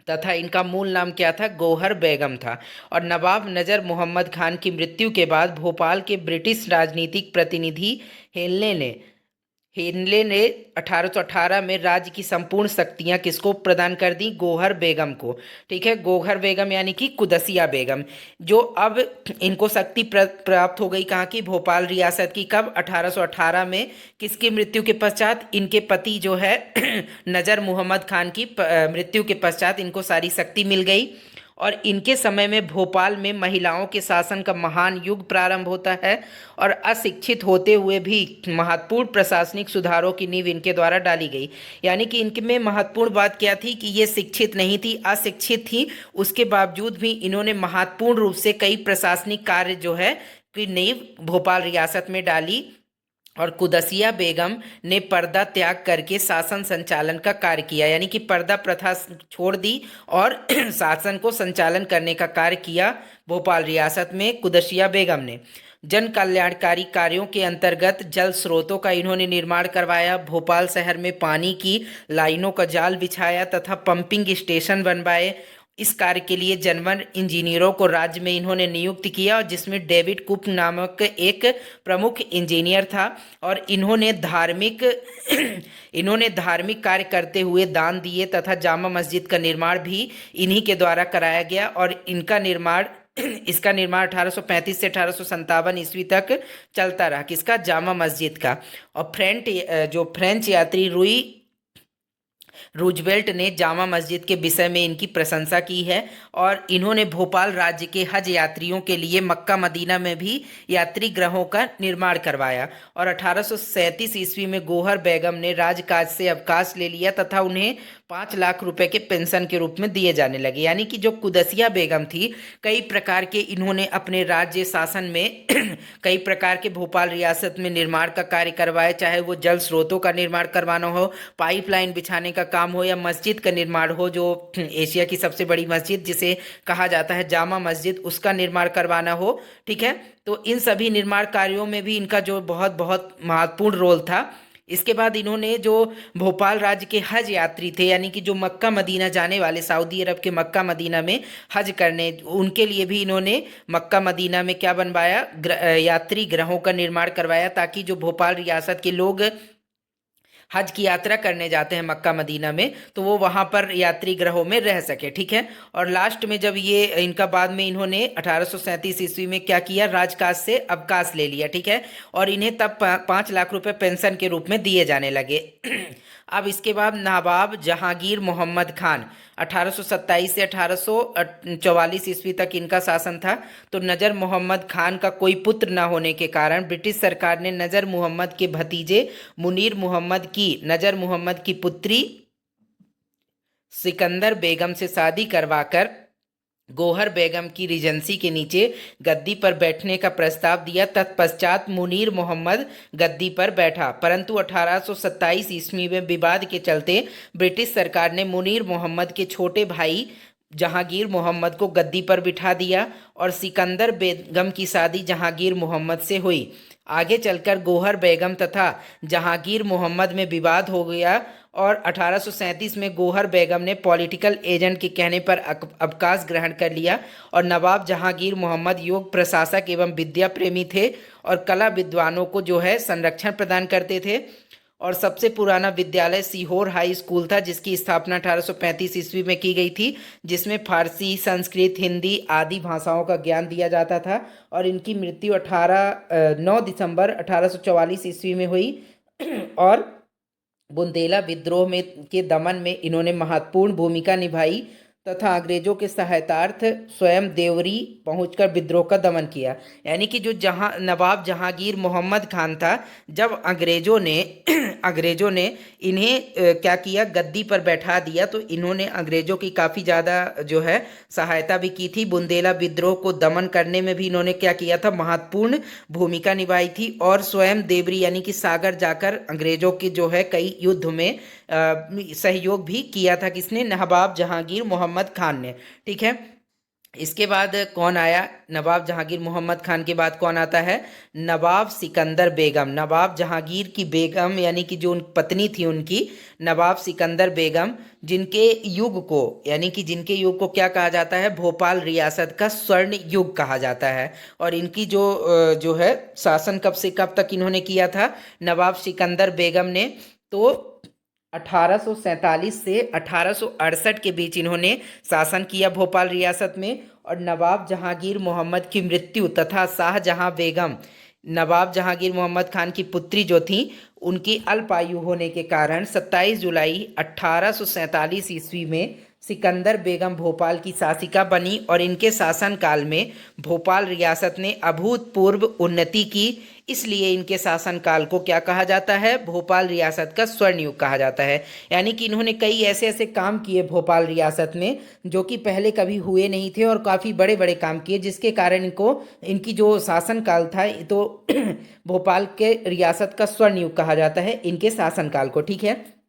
S1: तथा इनका मूल नाम क्या था? गौहर बेगम था। और नवाब नजर मोहम्मद खान की मृत्यु के बाद भोपाल के ब्रिटिश राजनीतिक प्रतिनिधि हेनले ने हेनले ने 1818 में राज्य की संपूर्ण शक्तियां किसको प्रदान कर दी? गौहर बेगम को। ठीक है। गौहर बेगम यानी कि कुदसिया बेगम, जो अब इनको शक्ति प्राप्त हो गई कहाँ की? भोपाल रियासत की। कब? 1818 में। किसकी मृत्यु के पश्चात? इनके पति जो है नजर मोहम्मद खान की मृत्यु के पश्चात इनको सारी शक्ति मिल गई। और इनके समय में भोपाल में महिलाओं के शासन का महान युग प्रारंभ होता है। और अशिक्षित होते हुए भी महत्वपूर्ण प्रशासनिक सुधारों की नींव इनके द्वारा डाली गई। यानी कि इनके में महत्वपूर्ण बात क्या थी कि ये शिक्षित नहीं थी, अशिक्षित थी, उसके बावजूद भी इन्होंने महत्वपूर्ण रूप से कई प्रशासनिक कार्य जो है की नींव भोपाल रियासत में डाली। और कुदसिया बेगम ने पर्दा त्याग करके शासन संचालन का कार्य किया। यानी कि पर्दा प्रथा छोड़ दी और शासन को संचालन करने का कार्य किया भोपाल रियासत में कुदसिया बेगम ने। जन कल्याणकारी कार्यों के अंतर्गत जल स्रोतों का इन्होंने निर्माण करवाया, भोपाल शहर में पानी की लाइनों का जाल बिछाया तथा पंपिंग स्टेशन बनवाए। इस कार्य के लिए जनवन इंजीनियरों को राज्य में इन्होंने नियुक्त किया, जिसमें डेविड कुक नामक एक प्रमुख इंजीनियर था। और इन्होंने धार्मिक कार्य करते हुए दान दिए तथा जामा मस्जिद का निर्माण भी इन्हीं के द्वारा कराया गया। और इसका निर्माण 1835 से 1857 ईस्वी तक चलता रहा। किसका? जामा मस्जिद का। और फ्रेंच यात्री रूजवेल्ट ने जामा मस्जिद के विषय में इनकी प्रशंसा की है। और इन्होंने भोपाल राज्य के हज यात्रियों के लिए मक्का मदीना में भी यात्री गृहों का निर्माण करवाया। और 1837 ईस्वी में गौहर बेगम ने राजकाज से अवकाश ले लिया तथा उन्हें 5 लाख रुपए के पेंशन के रूप में दिए जाने लगे। यानी कि जो कुदसिया बेगम थी, कई प्रकार के इन्होंने अपने राज्य शासन में कई प्रकार के भोपाल रियासत में निर्माण का कार्य करवाए, चाहे वो जल स्रोतों का निर्माण करवाना हो, पाइपलाइन बिछाने का काम हो, या मस्जिद का निर्माण हो, जो एशिया की सबसे बड़ी मस्जिद जिसे कहा जाता है जामा मस्जिद, उसका निर्माण करवाना हो। ठीक है। तो इन सभी निर्माण कार्यों में भी इनका जो बहुत बहुत महत्वपूर्ण रोल था। इसके बाद इन्होंने जो भोपाल राज्य के हज यात्री थे, यानी कि जो मक्का मदीना जाने वाले, सऊदी अरब के मक्का मदीना में हज करने, उनके लिए भी इन्होंने मक्का मदीना में क्या बनवाया? यात्री गृहों का निर्माण करवाया, ताकि जो भोपाल रियासत के लोग हज की यात्रा करने जाते हैं मक्का मदीना में, तो वो वहाँ पर यात्री गृहों में रह सके। ठीक है। और लास्ट में जब ये इनका बाद में इन्होंने 1837 ईस्वी में क्या किया, राजकाज से अवकाश ले लिया। ठीक है। और इन्हें तब 5 लाख रुपए पेंशन के रूप में दिए जाने लगे। अब इसके बाद नवाब जहांगीर मोहम्मद खान, 1827 से 1844 ईस्वी तक इनका शासन था। तो नजर मोहम्मद खान का कोई पुत्र न होने के कारण ब्रिटिश सरकार ने नजर मोहम्मद के भतीजे मुनीर मोहम्मद की नजर मोहम्मद की पुत्री सिकंदर बेगम से शादी करवाकर गौहर बेगम की रिजेंसी के नीचे गद्दी पर बैठने का प्रस्ताव दिया। तत्पश्चात मुनीर मोहम्मद गद्दी पर बैठा, परंतु 1827 ईस्वी में विवाद के चलते ब्रिटिश सरकार ने मुनीर मोहम्मद के छोटे भाई जहांगीर मोहम्मद को गद्दी पर बिठा दिया और सिकंदर बेगम की शादी जहांगीर मोहम्मद से हुई। आगे चलकर गौहर बेगम तथा जहांगीर मोहम्मद में विवाद हो गया और 1837 में गौहर बेगम ने पॉलिटिकल एजेंट के कहने पर अवकाश ग्रहण कर लिया। और नवाब जहांगीर मोहम्मद योग प्रशासक एवं विद्या प्रेमी थे और कला विद्वानों को जो है संरक्षण प्रदान करते थे। और सबसे पुराना विद्यालय सीहोर हाई स्कूल था, जिसकी स्थापना 1835 ईस्वी में की गई थी, जिसमें फारसी, संस्कृत, हिंदी आदि भाषाओं का ज्ञान दिया जाता था। और इनकी मृत्यु 9 दिसंबर 1844 ईस्वी में हुई। और बुंदेला विद्रोह में के दमन में इन्होंने महत्वपूर्ण भूमिका निभाई तथा अंग्रेजों के सहायतार्थ स्वयं देवरी पहुंचकर विद्रोह का दमन किया। यानी कि जो नवाब जहांगीर मोहम्मद खान था, जब अंग्रेजों ने इन्हें क्या किया, गद्दी पर बैठा दिया, तो इन्होंने अंग्रेजों की काफ़ी ज़्यादा जो है सहायता भी की थी। बुंदेला विद्रोह को दमन करने में भी इन्होंने क्या किया था, महत्वपूर्ण भूमिका निभाई थी। और स्वयं देवरी यानी कि सागर जाकर अंग्रेजों के जो है कई युद्ध में सहयोग भी किया था। किसने, नवाब जहांगीर मोहम्मद खान ने। ठीक है। इसके बाद कौन आया, नवाब जहांगीर मोहम्मद खान के बाद कौन आता है, नवाब सिकंदर बेगम। नवाब जहांगीर की बेगम यानी कि जो पत्नी थी उनकी, नवाब सिकंदर बेगम, जिनके युग को क्या कहा जाता है, भोपाल रियासत का स्वर्ण युग कहा जाता है। और इनकी जो है शासन कब से कब तक इन्होंने किया था, नवाब सिकंदर बेगम ने, तो 1847 से 1868 के बीच इन्होंने शासन किया भोपाल रियासत में। और नवाब जहांगीर मोहम्मद की मृत्यु तथा शाहजहां बेगम, नवाब जहांगीर मोहम्मद खान की पुत्री जो थी, उनकी अल्पायु होने के कारण 27 जुलाई 1847 ईस्वी में सिकंदर बेगम भोपाल की शासिका बनी। और इनके शासनकाल में भोपाल रियासत ने अभूतपूर्व उन्नति की, इसलिए इनके शासनकाल को क्या कहा जाता है, भोपाल रियासत का स्वर्ण युग कहा जाता है। यानी कि इन्होंने कई ऐसे ऐसे काम किए भोपाल रियासत में जो कि पहले कभी हुए नहीं थे, और काफ़ी बड़े बड़े काम किए, जिसके कारण इनकी जो शासनकाल था, तो भोपाल के रियासत का स्वर्ण युग कहा जाता है इनके शासनकाल को। ठीक है।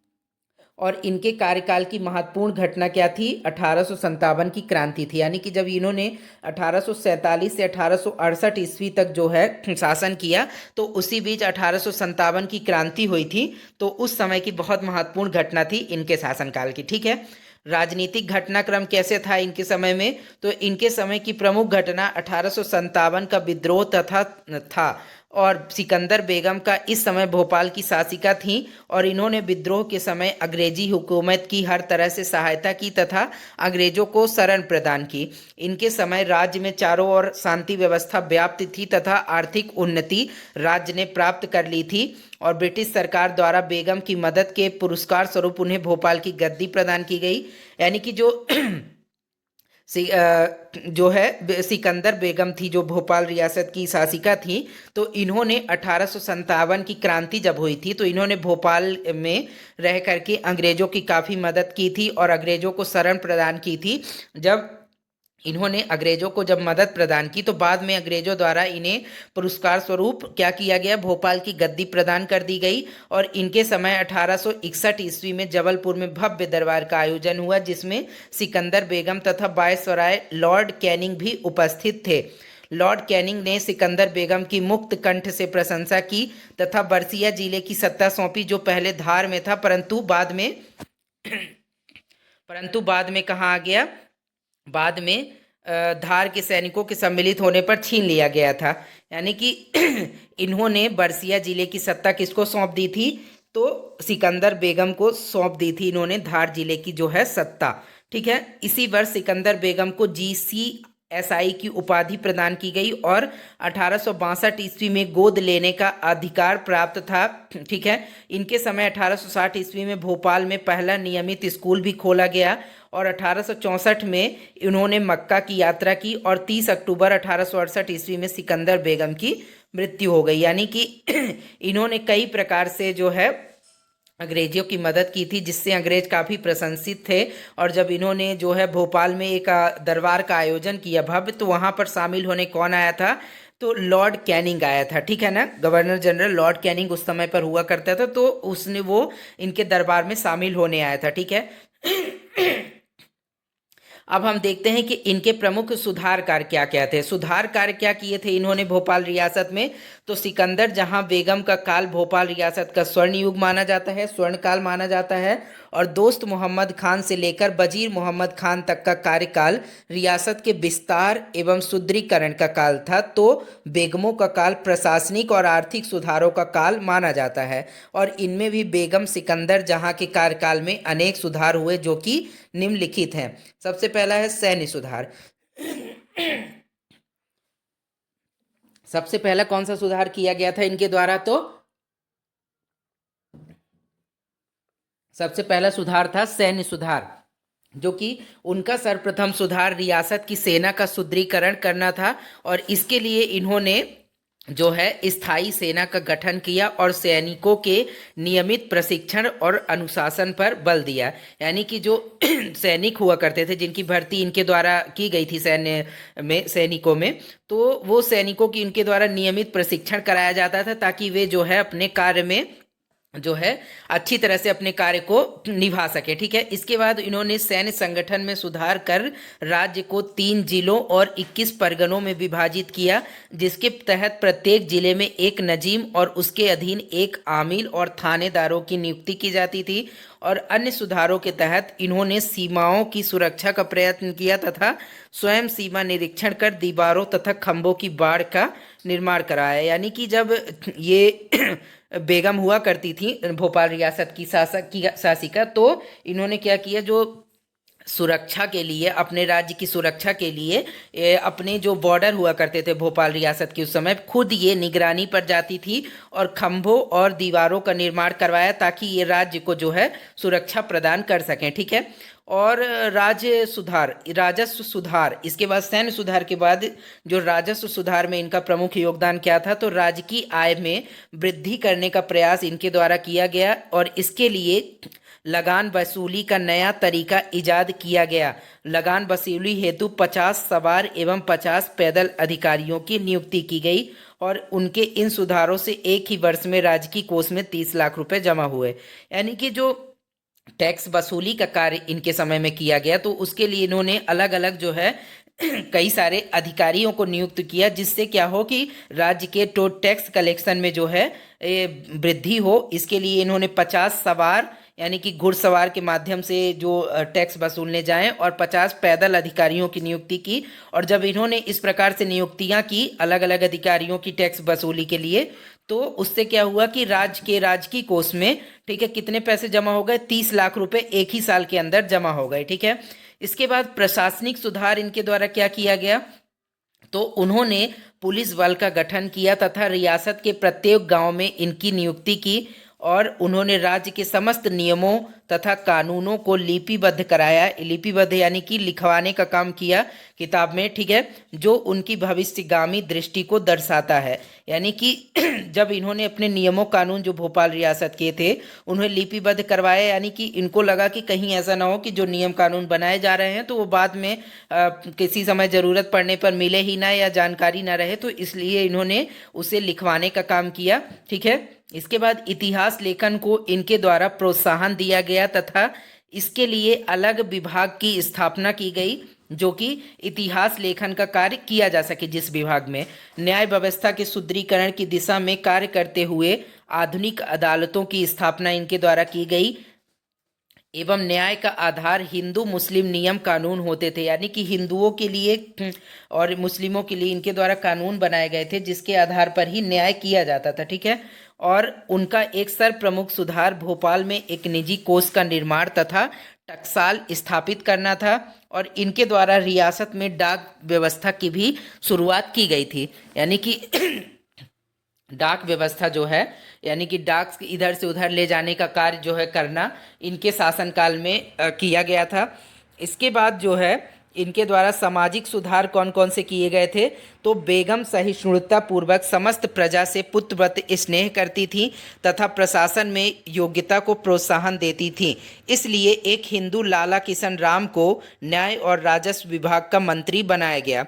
S1: और इनके कार्यकाल की महत्वपूर्ण घटना क्या थी, 1857 की क्रांति थी। यानी कि जब इन्होंने 1847 से 1868 ईस्वी तक जो है शासन किया, तो उसी बीच 1857 की क्रांति हुई थी। तो उस समय की बहुत महत्वपूर्ण घटना थी इनके शासनकाल की। ठीक है। राजनीतिक घटनाक्रम कैसे था इनके समय में, तो इनके समय की प्रमुख घटना 1857 का विद्रोह तथा था। और सिकंदर बेगम का इस समय भोपाल की शासिका थीं, और इन्होंने विद्रोह के समय अंग्रेजी हुकूमत की हर तरह से सहायता की तथा अंग्रेजों को शरण प्रदान की। इनके समय राज्य में चारों ओर शांति व्यवस्था व्याप्त थी तथा आर्थिक उन्नति राज्य ने प्राप्त कर ली थी। और ब्रिटिश सरकार द्वारा बेगम की मदद के पुरस्कार स्वरूप उन्हें भोपाल की गद्दी प्रदान की गई। यानी कि जो है सिकंदर बेगम थी, जो भोपाल रियासत की शासिका थी, तो इन्होंने 1857 की क्रांति जब हुई थी, तो इन्होंने भोपाल में रह करके अंग्रेजों की काफ़ी मदद की थी और अंग्रेजों को शरण प्रदान की थी। जब इन्होंने अंग्रेजों को जब मदद प्रदान की, तो बाद में अंग्रेजों द्वारा इन्हें पुरस्कार स्वरूप क्या किया गया, भोपाल की गद्दी प्रदान कर दी गई। और इनके समय 1861 ईस्वी में जबलपुर में भव्य दरबार का आयोजन हुआ, जिसमें सिकंदर बेगम तथा वायसराय लॉर्ड कैनिंग भी उपस्थित थे। लॉर्ड कैनिंग ने सिकंदर बेगम की मुक्त कंठ से प्रशंसा की तथा बरसिया जिले की सत्ता सौंपी, जो पहले धार में था, परंतु बाद में कहाँ आ गया, बाद में धार के सैनिकों के सम्मिलित होने पर छीन लिया गया था। यानी कि इन्होंने बरसिया जिले की सत्ता किसको सौंप दी थी, तो सिकंदर बेगम को सौंप दी थी इन्होंने धार जिले की जो है सत्ता। ठीक है, इसी वर्ष सिकंदर बेगम को GCSI की उपाधि प्रदान की गई और 1862 ईस्वी में गोद लेने का अधिकार प्राप्त था। ठीक है, इनके समय 1860 ईस्वी में भोपाल में पहला नियमित स्कूल भी खोला गया और 1864 में इन्होंने मक्का की यात्रा की और 30 अक्टूबर 1868 ईस्वी में सिकंदर बेगम की मृत्यु हो गई। यानी कि इन्होंने कई प्रकार से जो है अंग्रेजियों की मदद की थी, जिससे अंग्रेज काफ़ी प्रशंसित थे। और जब इन्होंने जो है भोपाल में एक दरबार का आयोजन किया भव्य, तो वहाँ पर शामिल होने कौन आया था? तो लॉर्ड कैनिंग आया था। ठीक है ना, गवर्नर जनरल लॉर्ड कैनिंग उस समय पर हुआ करता था, तो उसने वो इनके दरबार में शामिल होने आया था। ठीक है। अब हम देखते हैं कि इनके प्रमुख सुधार कार्य क्या क्या थे। सुधार कार्य क्या किए थे इन्होंने भोपाल रियासत में? तो सिकंदर जहां बेगम का काल भोपाल रियासत का स्वर्ण युग माना जाता है, स्वर्ण काल माना जाता है, और दोस्त मोहम्मद खान से लेकर वजीर मोहम्मद खान तक का कार्यकाल रियासत के विस्तार एवं सुदृढ़ीकरण का काल था। तो बेगमों का काल प्रशासनिक और आर्थिक सुधारों का काल माना जाता है, और इनमें भी बेगम सिकंदर जहां के कार्यकाल में अनेक सुधार हुए जो कि निम्नलिखित हैं। सबसे पहला है सैन्य सुधार। सबसे पहला कौन सा सुधार किया गया था इनके द्वारा? तो सबसे पहला सुधार था सैन्य सुधार, जो कि उनका सर्वप्रथम सुधार रियासत की सेना का सुदृढ़ीकरण करना था। और इसके लिए इन्होंने जो है स्थायी सेना का गठन किया और सैनिकों के नियमित प्रशिक्षण और अनुशासन पर बल दिया। यानी कि जो सैनिक हुआ करते थे, जिनकी भर्ती इनके द्वारा की गई थी सैन्य में, सैनिकों में, तो वो सैनिकों की इनके द्वारा नियमित प्रशिक्षण कराया जाता था, ताकि वे जो है अपने कार्य में जो है अच्छी तरह से अपने कार्य को निभा सके। ठीक है, इसके बाद इन्होंने सैन्य संगठन में सुधार कर राज्य को 3 जिलों और 21 परगनों में विभाजित किया, जिसके तहत प्रत्येक जिले में एक नजीम और उसके अधीन एक आमिल और थानेदारों की नियुक्ति की जाती थी। और अन्य सुधारों के तहत इन्होंने सीमाओं की सुरक्षा का प्रयत्न किया तथा स्वयं सीमा निरीक्षण कर दीवारों तथा खंभों की बाड़ का निर्माण कराया। यानी कि जब ये बेगम हुआ करती थी भोपाल रियासत की शासिका, तो इन्होंने क्या किया, जो सुरक्षा के लिए, अपने राज्य की सुरक्षा के लिए अपने जो बॉर्डर हुआ करते थे भोपाल रियासत के, उस समय खुद ये निगरानी पर जाती थी और खंभों और दीवारों का निर्माण करवाया, ताकि ये राज्य को जो है सुरक्षा प्रदान कर सकें। ठीक है, और राजस्व सुधार, इसके बाद सैन्य सुधार के बाद जो राजस्व सुधार में इनका प्रमुख योगदान क्या था? तो राज्य की आय में वृद्धि करने का प्रयास इनके द्वारा किया गया और इसके लिए लगान वसूली का नया तरीका इजाद किया गया। लगान वसूली हेतु 50 सवार एवं 50 पैदल अधिकारियों की नियुक्ति की गई और उनके इन सुधारों से एक ही वर्ष में राज्य की कोष में 30 लाख रुपए जमा हुए। यानी कि जो टैक्स वसूली का कार्य इनके समय में किया गया, तो उसके लिए इन्होंने अलग अलग जो है कई सारे अधिकारियों को नियुक्त किया, जिससे क्या हो कि राज्य के टैक्स कलेक्शन में जो है वृद्धि हो। इसके लिए इन्होंने 50 सवार यानी कि घुड़सवार के माध्यम से जो टैक्स वसूलने जाएं और 50 पैदल अधिकारियों की नियुक्ति की। और जब इन्होंने इस प्रकार से नियुक्तियां की अलग अलग अधिकारियों की टैक्स वसूली के लिए, तो उससे क्या हुआ कि राजकीय कोष में, ठीक है, कितने पैसे जमा हो गए? 30 लाख रुपए एक ही साल के अंदर जमा हो गए। ठीक है, इसके बाद प्रशासनिक सुधार इनके द्वारा क्या किया गया? तो उन्होंने पुलिस बल का गठन किया तथा रियासत के प्रत्येक गांव में इनकी नियुक्ति की और उन्होंने राज्य के समस्त नियमों तथा कानूनों को लिपिबद्ध कराया। लिपिबद्ध यानी कि लिखवाने का काम किया किताब में, ठीक है, जो उनकी भविष्यगामी दृष्टि को दर्शाता है। यानी कि जब इन्होंने अपने नियमों कानून जो भोपाल रियासत के थे उन्हें लिपिबद्ध करवाया, यानी कि इनको लगा कि कहीं ऐसा ना हो कि जो नियम कानून बनाए जा रहे हैं तो वो बाद में किसी समय ज़रूरत पड़ने पर मिले ही ना या जानकारी ना रहे, तो इसलिए इन्होंने उसे लिखवाने का काम किया। ठीक है, इसके बाद इतिहास लेखन को इनके द्वारा प्रोत्साहन दिया गया तथा इसके लिए अलग विभाग की स्थापना की गई, जो कि इतिहास लेखन का कार्य किया जा सके। जिस विभाग में न्याय व्यवस्था के सुदृढ़ीकरण की दिशा में कार्य करते हुए आधुनिक अदालतों की स्थापना इनके द्वारा की गई। एवं न्याय का आधार हिंदू मुस्लिम नियम कानून होते थे, यानी कि हिंदुओं के लिए और मुस्लिमों के लिए इनके द्वारा कानून बनाए गए थे जिसके आधार पर ही न्याय किया जाता था, ठीक है। और उनका एक सर्व प्रमुख सुधार भोपाल में एक निजी कोष का निर्माण तथा टकसाल स्थापित करना था, और इनके द्वारा रियासत में डाक व्यवस्था की भी शुरुआत की गई थी, यानी कि डाक व्यवस्था जो है, यानी कि डाक इधर से उधर ले जाने का कार्य जो है करना इनके शासनकाल में किया गया था। इसके बाद जो है इनके द्वारा सामाजिक सुधार कौन कौन से किए गए थे, तो बेगम सहिष्णुता पूर्वक समस्त प्रजा से पुत्रवत स्नेह करती थी तथा प्रशासन में योग्यता को प्रोत्साहन देती थी। इसलिए एक हिंदू लाला किशन राम को न्याय और राजस्व विभाग का मंत्री बनाया गया।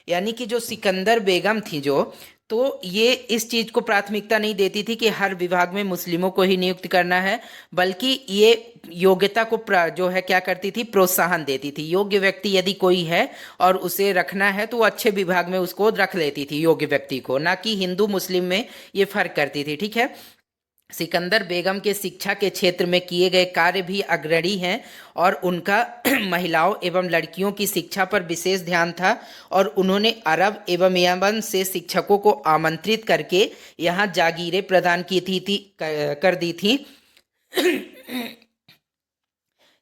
S1: यानी कि जो सिकंदर बेगम थी जो, तो ये इस चीज को प्राथमिकता नहीं देती थी कि हर विभाग में मुस्लिमों को ही नियुक्त करना है, बल्कि ये योग्यता को जो है क्या करती थी, प्रोत्साहन देती थी। योग्य व्यक्ति यदि कोई है और उसे रखना है तो वो अच्छे विभाग में उसको रख लेती थी, योग्य व्यक्ति को, ना कि हिंदू मुस्लिम में ये फर्क करती थी, ठीक है। सिकंदर बेगम के शिक्षा के क्षेत्र में किए गए कार्य भी अग्रणी हैं, और उनका महिलाओं एवं लड़कियों की शिक्षा पर विशेष ध्यान था, और उन्होंने अरब एवं यमन से शिक्षकों को आमंत्रित करके यहाँ जागीरें प्रदान की थी कर दी थी।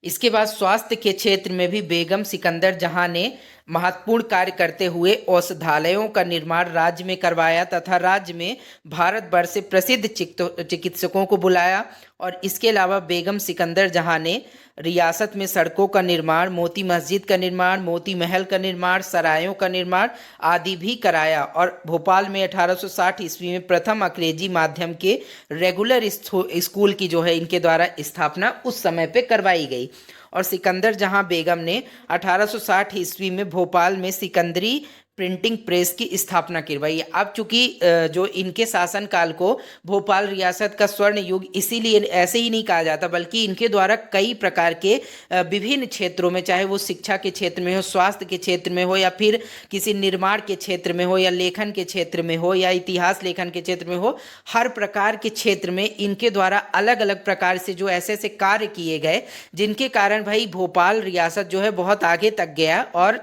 S1: इसके बाद स्वास्थ्य के क्षेत्र में भी बेगम सिकंदर जहां ने महत्वपूर्ण कार्य करते हुए औषधालयों का निर्माण राज्य में करवाया तथा राज्य में भारत भर से प्रसिद्ध चिकित्सकों को बुलाया। और इसके अलावा बेगम सिकंदर जहां ने रियासत में सड़कों का निर्माण, मोती मस्जिद का निर्माण, मोती महल का निर्माण, सरायों का निर्माण आदि भी कराया। और भोपाल में 1860 ईस्वी में प्रथम अंग्रेजी माध्यम के रेगुलर स्कूल की जो है इनके द्वारा स्थापना उस समय पे करवाई गई। और सिकंदर जहां बेगम ने 1860 ईस्वी में भोपाल में सिकंदरी प्रिंटिंग प्रेस की स्थापना करवाई। अब चूंकि जो इनके शासनकाल को भोपाल रियासत का स्वर्ण युग इसीलिए ऐसे ही नहीं कहा जाता, बल्कि इनके द्वारा कई प्रकार के विभिन्न क्षेत्रों में, चाहे वो शिक्षा के क्षेत्र में हो, स्वास्थ्य के क्षेत्र में हो, या फिर किसी निर्माण के क्षेत्र में हो, या लेखन के क्षेत्र में हो, या इतिहास लेखन के क्षेत्र में हो, हर प्रकार के क्षेत्र में इनके द्वारा अलग अलग प्रकार से जो ऐसे ऐसे कार्य किए गए जिनके कारण भाई भोपाल रियासत जो है बहुत आगे तक गया और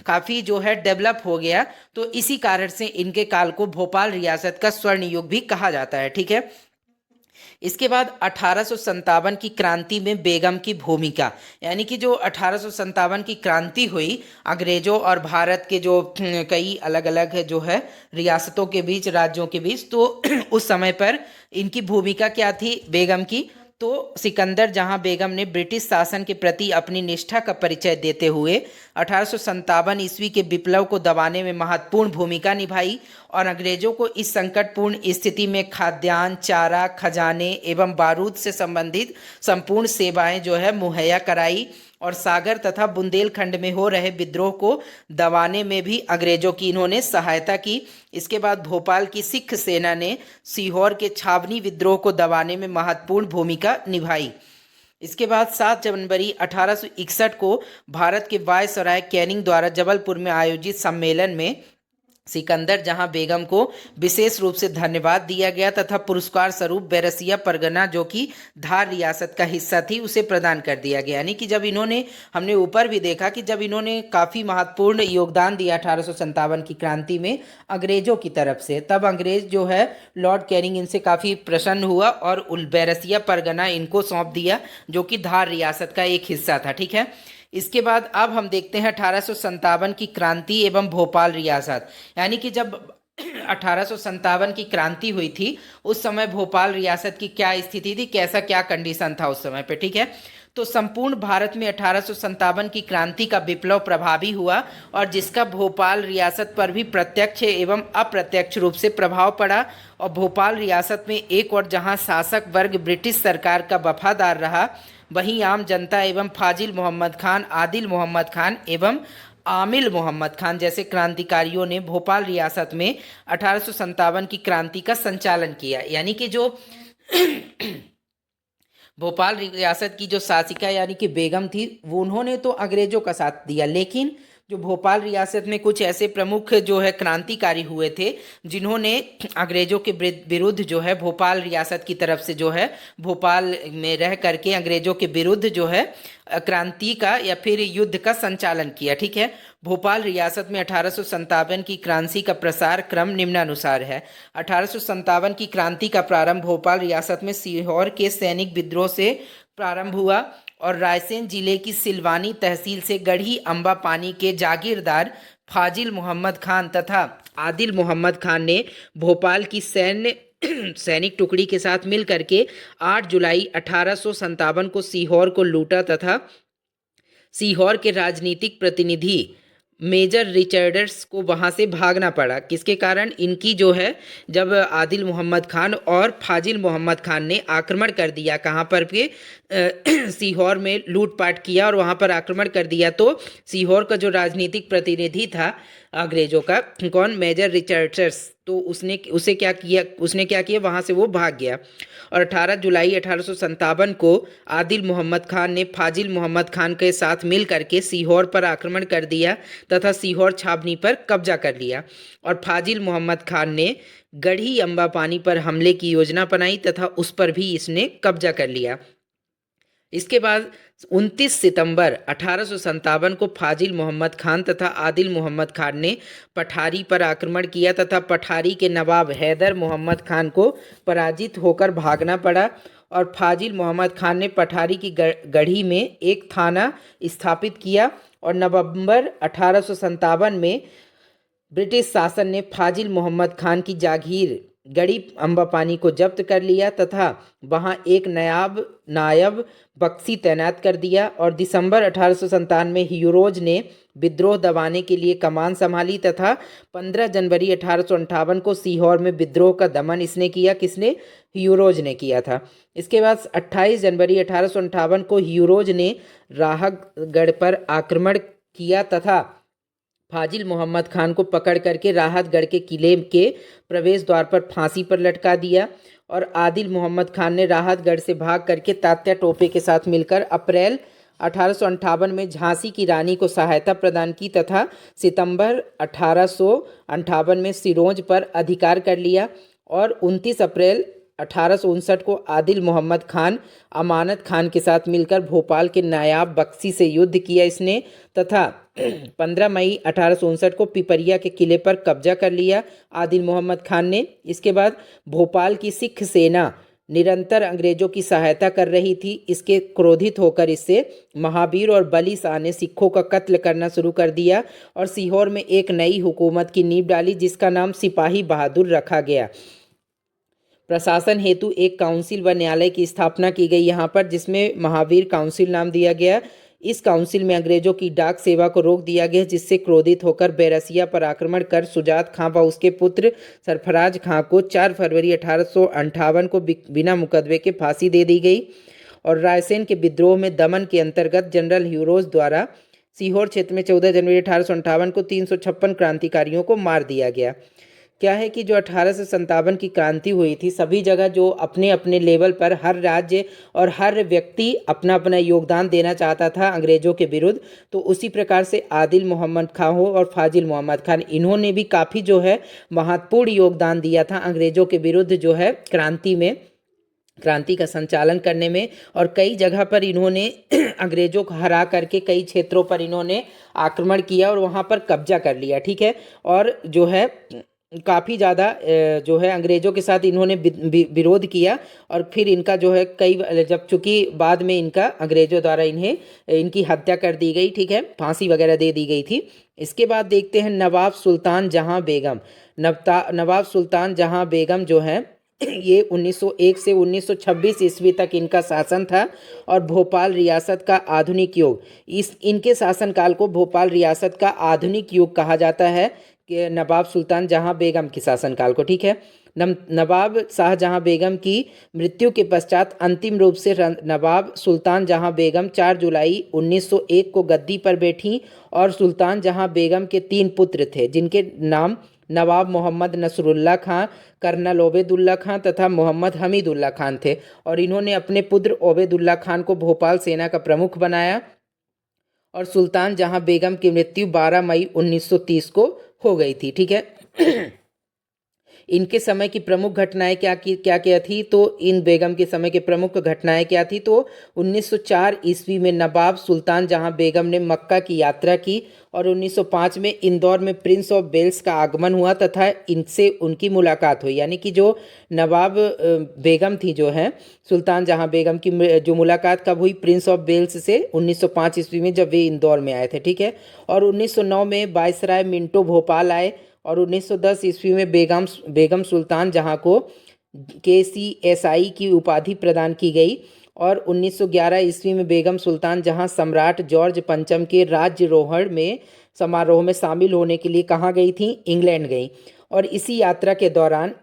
S1: काफ़ी जो है डेवलप हो गया। तो इसी कारण से इनके काल को भोपाल रियासत का स्वर्ण युग भी कहा जाता है, ठीक है। इसके बाद 1857 की क्रांति में बेगम की भूमिका, यानी कि जो 1857 की क्रांति हुई अंग्रेजों और भारत के जो कई अलग अलग जो है रियासतों के बीच, राज्यों के बीच, तो उस समय पर इनकी भूमिका क्या थी बेगम की। तो सिकंदर जहां बेगम ने ब्रिटिश शासन के प्रति अपनी निष्ठा का परिचय देते हुए 1857 ईस्वी के विप्लव को दबाने में महत्वपूर्ण भूमिका निभाई और अंग्रेजों को इस संकटपूर्ण स्थिति में खाद्यान्न, चारा, खजाने एवं बारूद से संबंधित संपूर्ण सेवाएं जो है मुहैया कराई, और सागर तथा बुंदेलखंड में हो रहे विद्रोह को दबाने में भी अंग्रेजों की इन्होंने सहायता की। इसके बाद भोपाल की सिख सेना ने सीहोर के छावनी विद्रोह को दबाने में महत्वपूर्ण भूमिका निभाई। इसके बाद 7 जनवरी 1861 को भारत के वायसराय कैनिंग द्वारा जबलपुर में आयोजित सम्मेलन में सिकंदर जहां बेगम को विशेष रूप से धन्यवाद दिया गया तथा पुरस्कार स्वरूप बैरसिया परगना जो कि धार रियासत का हिस्सा थी उसे प्रदान कर दिया गया। यानी कि जब इन्होंने, हमने ऊपर भी देखा कि जब इन्होंने काफ़ी महत्वपूर्ण योगदान दिया 1857 की क्रांति में अंग्रेजों की तरफ से, तब अंग्रेज जो है लॉर्ड कैनिंग इनसे काफ़ी प्रसन्न हुआ और बैरसिया परगना इनको सौंप दिया जो कि धार रियासत का एक हिस्सा था, ठीक है। इसके बाद अब हम देखते हैं 1857 की क्रांति एवं भोपाल रियासत। यानी कि जब 1857 की क्रांति हुई थी उस समय भोपाल रियासत की क्या स्थिति थी, कैसा क्या कंडीशन था उस समय पे, ठीक है। तो संपूर्ण भारत में 1857 की क्रांति का विप्लव प्रभावी हुआ और जिसका भोपाल रियासत पर भी प्रत्यक्ष एवं अप्रत्यक्ष रूप से प्रभाव पड़ा। और भोपाल रियासत में एक और जहां शासक वर्ग ब्रिटिश सरकार का वफादार रहा, वहीं आम जनता एवं फाजिल मोहम्मद खान, आदिल मोहम्मद खान एवं आमिल मोहम्मद खान जैसे क्रांतिकारियों ने भोपाल रियासत में 1857 की क्रांति का संचालन किया। यानी कि जो भोपाल रियासत की जो शासिका यानी कि बेगम थी वो, उन्होंने तो अंग्रेजों का साथ दिया, लेकिन जो भोपाल रियासत में कुछ ऐसे प्रमुख जो है क्रांतिकारी हुए थे जिन्होंने अंग्रेजों के विरुद्ध जो है भोपाल रियासत की तरफ से जो है भोपाल में रह करके अंग्रेजों के विरुद्ध जो है क्रांति का या फिर युद्ध का संचालन किया। ठीक है। भोपाल रियासत में 1857 की क्रांति का प्रसार क्रम निम्नानुसार है। 1857 की क्रांति का प्रारंभ भोपाल रियासत में सीहोर के सैनिक विद्रोह से प्रारंभ हुआ और रायसेन जिले की सिलवानी तहसील से गढ़ी अम्बा पानी के जागीरदार फाजिल मोहम्मद खान तथा आदिल मोहम्मद खान ने भोपाल की सैनिक टुकड़ी के साथ मिल करके 8 जुलाई 1857 को सीहोर को लूटा तथा सीहोर के राजनीतिक प्रतिनिधि मेजर रिचर्ड्स को वहां से भागना पड़ा। किसके कारण? इनकी जो है जब आदिल मोहम्मद खान और फाजिल मोहम्मद खान ने आक्रमण कर दिया, कहाँ पर के सीहोर में लूटपाट किया और वहां पर आक्रमण कर दिया, तो सीहोर का जो राजनीतिक प्रतिनिधि था अंग्रेजों का, कौन? मेजर रिचर्ड्स, तो उसने क्या किया वहां से वो भाग गया। और 18 जुलाई 1857 को आदिल मोहम्मद खान ने फाजिल मोहम्मद खान के साथ मिल करके सीहोर पर आक्रमण कर दिया तथा सीहोर छावनी पर कब्जा कर लिया और फाजिल मोहम्मद खान ने गढ़ी अम्बा पानी पर हमले की योजना बनाई तथा उस पर भी इसने कब्जा कर लिया। इसके बाद 29 सितंबर 1857 को फाजिल मोहम्मद खान तथा आदिल मोहम्मद खान ने पठारी पर आक्रमण किया तथा पठारी के नवाब हैदर मोहम्मद खान को पराजित होकर भागना पड़ा और फाजिल मोहम्मद खान ने पठारी की गढ़ी में एक थाना स्थापित किया और नवंबर 1857 में ब्रिटिश शासन ने फाजिल मोहम्मद खान की जागीर गढ़ी अम्बा पानी को जब्त कर लिया तथा वहां एक नायब बख्शी तैनात कर दिया और दिसंबर 1857 में ह्यूरोज ने विद्रोह दबाने के लिए कमान संभाली तथा 15 जनवरी 1858 को सीहोर में विद्रोह का दमन इसने किया। किसने? ह्यूरोज ने किया था। इसके बाद 28 जनवरी 1858 को ह्यूरोज ने राहतगढ़ पर आक्रमण किया तथा फाजिल मोहम्मद खान को पकड़ करके राहतगढ़ के किले के प्रवेश द्वार पर फांसी पर लटका दिया और आदिल मोहम्मद खान ने राहतगढ़ से भाग करके तात्या टोपे के साथ मिलकर अप्रैल 1858 में झांसी की रानी को सहायता प्रदान की तथा सितंबर 1858 में सिरोंज पर अधिकार कर लिया और 29 अप्रैल 1859 को आदिल मोहम्मद खान अमानत खान के साथ मिलकर भोपाल के नायाब बख्शी से युद्ध किया इसने तथा 15 मई 1859 को पिपरिया के किले पर कब्जा कर लिया आदिल मोहम्मद खान ने। इसके बाद भोपाल की सिख सेना निरंतर अंग्रेजों की सहायता कर रही थी। इसके क्रोधित होकर इससे महावीर और बली शाह ने सिखों का कत्ल करना शुरू कर दिया और सीहोर में एक नई हुकूमत की नींव डाली जिसका नाम सिपाही बहादुर रखा गया। प्रशासन हेतु एक काउंसिल व न्यायालय की स्थापना की गई यहाँ पर, जिसमें महावीर काउंसिल नाम दिया गया। इस काउंसिल में अंग्रेजों की डाक सेवा को रोक दिया गया जिससे क्रोधित होकर बैरसिया पर आक्रमण कर सुजात खां व उसके पुत्र सरफराज खां को 4 फरवरी 1858 को बिना मुकदमे के फांसी दे दी गई और रायसेन के विद्रोह में दमन के अंतर्गत जनरल ह्यूरोज द्वारा सीहोर क्षेत्र में 14 जनवरी 1858 को 356 क्रांतिकारियों को मार दिया गया। क्या है कि जो 1857 की क्रांति हुई थी, सभी जगह जो अपने अपने लेवल पर हर राज्य और हर व्यक्ति अपना अपना योगदान देना चाहता था अंग्रेजों के विरुद्ध, तो उसी प्रकार से आदिल मोहम्मद खान हो और फाजिल मोहम्मद खान, इन्होंने भी काफ़ी जो है महत्वपूर्ण योगदान दिया था अंग्रेजों के विरुद्ध जो है क्रांति का संचालन करने में। और कई जगह पर इन्होंने अंग्रेजों को हरा करके कई क्षेत्रों पर इन्होंने आक्रमण किया और वहाँ पर कब्जा कर लिया। ठीक है। और जो है काफ़ी ज़्यादा जो है अंग्रेज़ों के साथ इन्होंने विरोध किया और फिर इनका जो है जब चूँकि बाद में इनका अंग्रेज़ों द्वारा इनकी हत्या कर दी गई। ठीक है, फांसी वगैरह दे दी गई थी। इसके बाद देखते हैं नवाब सुल्तान जहां बेगम। नवाब सुल्तान जहां बेगम जो है ये 1901 से 1926 ईस्वी तक इनका शासन था और भोपाल रियासत का आधुनिक युग, इनके शासनकाल को भोपाल रियासत का आधुनिक युग कहा जाता है कि नवाब सुल्तान जहां बेगम के शासनकाल को। ठीक है। नवाब शाहजहां बेगम की मृत्यु के पश्चात अंतिम रूप से नवाब सुल्तान जहां बेगम 4 जुलाई 1901 को गद्दी पर बैठी और सुल्तान जहां बेगम के 3 पुत्र थे जिनके नाम नवाब मोहम्मद नसरुल्लाह खां, कर्नल ओबेदुल्ला खां तथा मोहम्मद हमीदुल्ला खान थे और इन्होंने अपने पुत्र ओबेदुल्ला खान को भोपाल सेना का प्रमुख बनाया और सुल्तान जहां बेगम की मृत्यु 12 मई 1930 को हो गई थी। ठीक है। इनके समय की प्रमुख घटनाएं क्या क्या थी, तो इन बेगम के समय के प्रमुख घटनाएं क्या थी, तो 1904 ईस्वी में नवाब सुल्तान जहां बेगम ने मक्का की यात्रा की और 1905 में इंदौर में प्रिंस ऑफ वेल्स का आगमन हुआ तथा इनसे उनकी मुलाकात हुई। यानी कि जो नवाब बेगम थी जो है सुल्तान जहां बेगम की जो मुलाकात कब हुई, प्रिंस ऑफ वेल्स से 1905 ईस्वी में जब वे इंदौर में आए थे। ठीक है। और 1909 में वायसराय मिंटो भोपाल आए और 1910 ईस्वी में बेगम सुल्तान जहां को KCSI की उपाधि प्रदान की गई और 1911 ईस्वी में बेगम सुल्तान जहां सम्राट जॉर्ज पंचम के राज्यारोहण में समारोह में शामिल होने के लिए कहाँ गई थी, इंग्लैंड गई। और इसी यात्रा के दौरान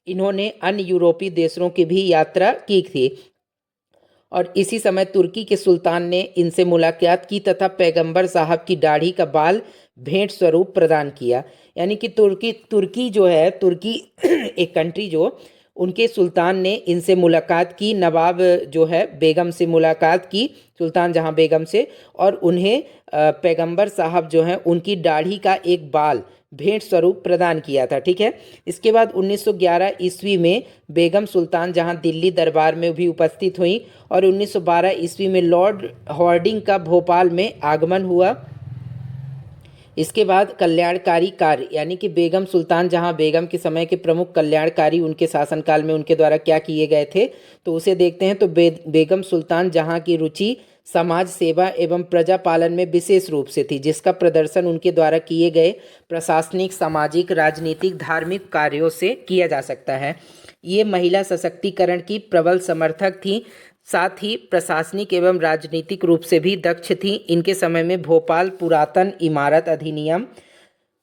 S1: इन्होंने अन्य यूरोपीय देशों की भी यात्रा की थी और इसी समय तुर्की के सुल्तान ने इनसे मुलाकात की तथा पैगंबर साहब की दाढ़ी का बाल भेंट स्वरूप प्रदान किया। यानी कि तुर्की जो है, तुर्की एक कंट्री जो, उनके सुल्तान ने इनसे मुलाकात की, नवाब जो है बेगम से मुलाकात की, सुल्तान जहां बेगम से, और उन्हें पैगंबर साहब जो हैं उनकी दाढ़ी का एक बाल भेंट स्वरूप प्रदान किया था। ठीक है। इसके बाद 1911 ईस्वी में बेगम सुल्तान जहां दिल्ली दरबार में भी उपस्थित हुई और 1912 ईस्वी में लॉर्ड हॉर्डिंग का भोपाल में आगमन हुआ। इसके बाद कल्याणकारी कार्य, यानी कि बेगम सुल्तान जहां बेगम के समय के प्रमुख कल्याणकारी उनके शासनकाल में उनके द्वारा क्या किए गए थे, तो उसे देखते हैं। तो बेगम सुल्तान जहां की रुचि समाज सेवा एवं प्रजा पालन में विशेष रूप से थी, जिसका प्रदर्शन उनके द्वारा किए गए प्रशासनिक, सामाजिक, राजनीतिक, धार्मिक कार्यों से किया जा सकता है। ये महिला सशक्तिकरण की प्रबल समर्थक थी, साथ ही प्रशासनिक एवं राजनीतिक रूप से भी दक्ष थी। इनके समय में भोपाल पुरातन इमारत अधिनियम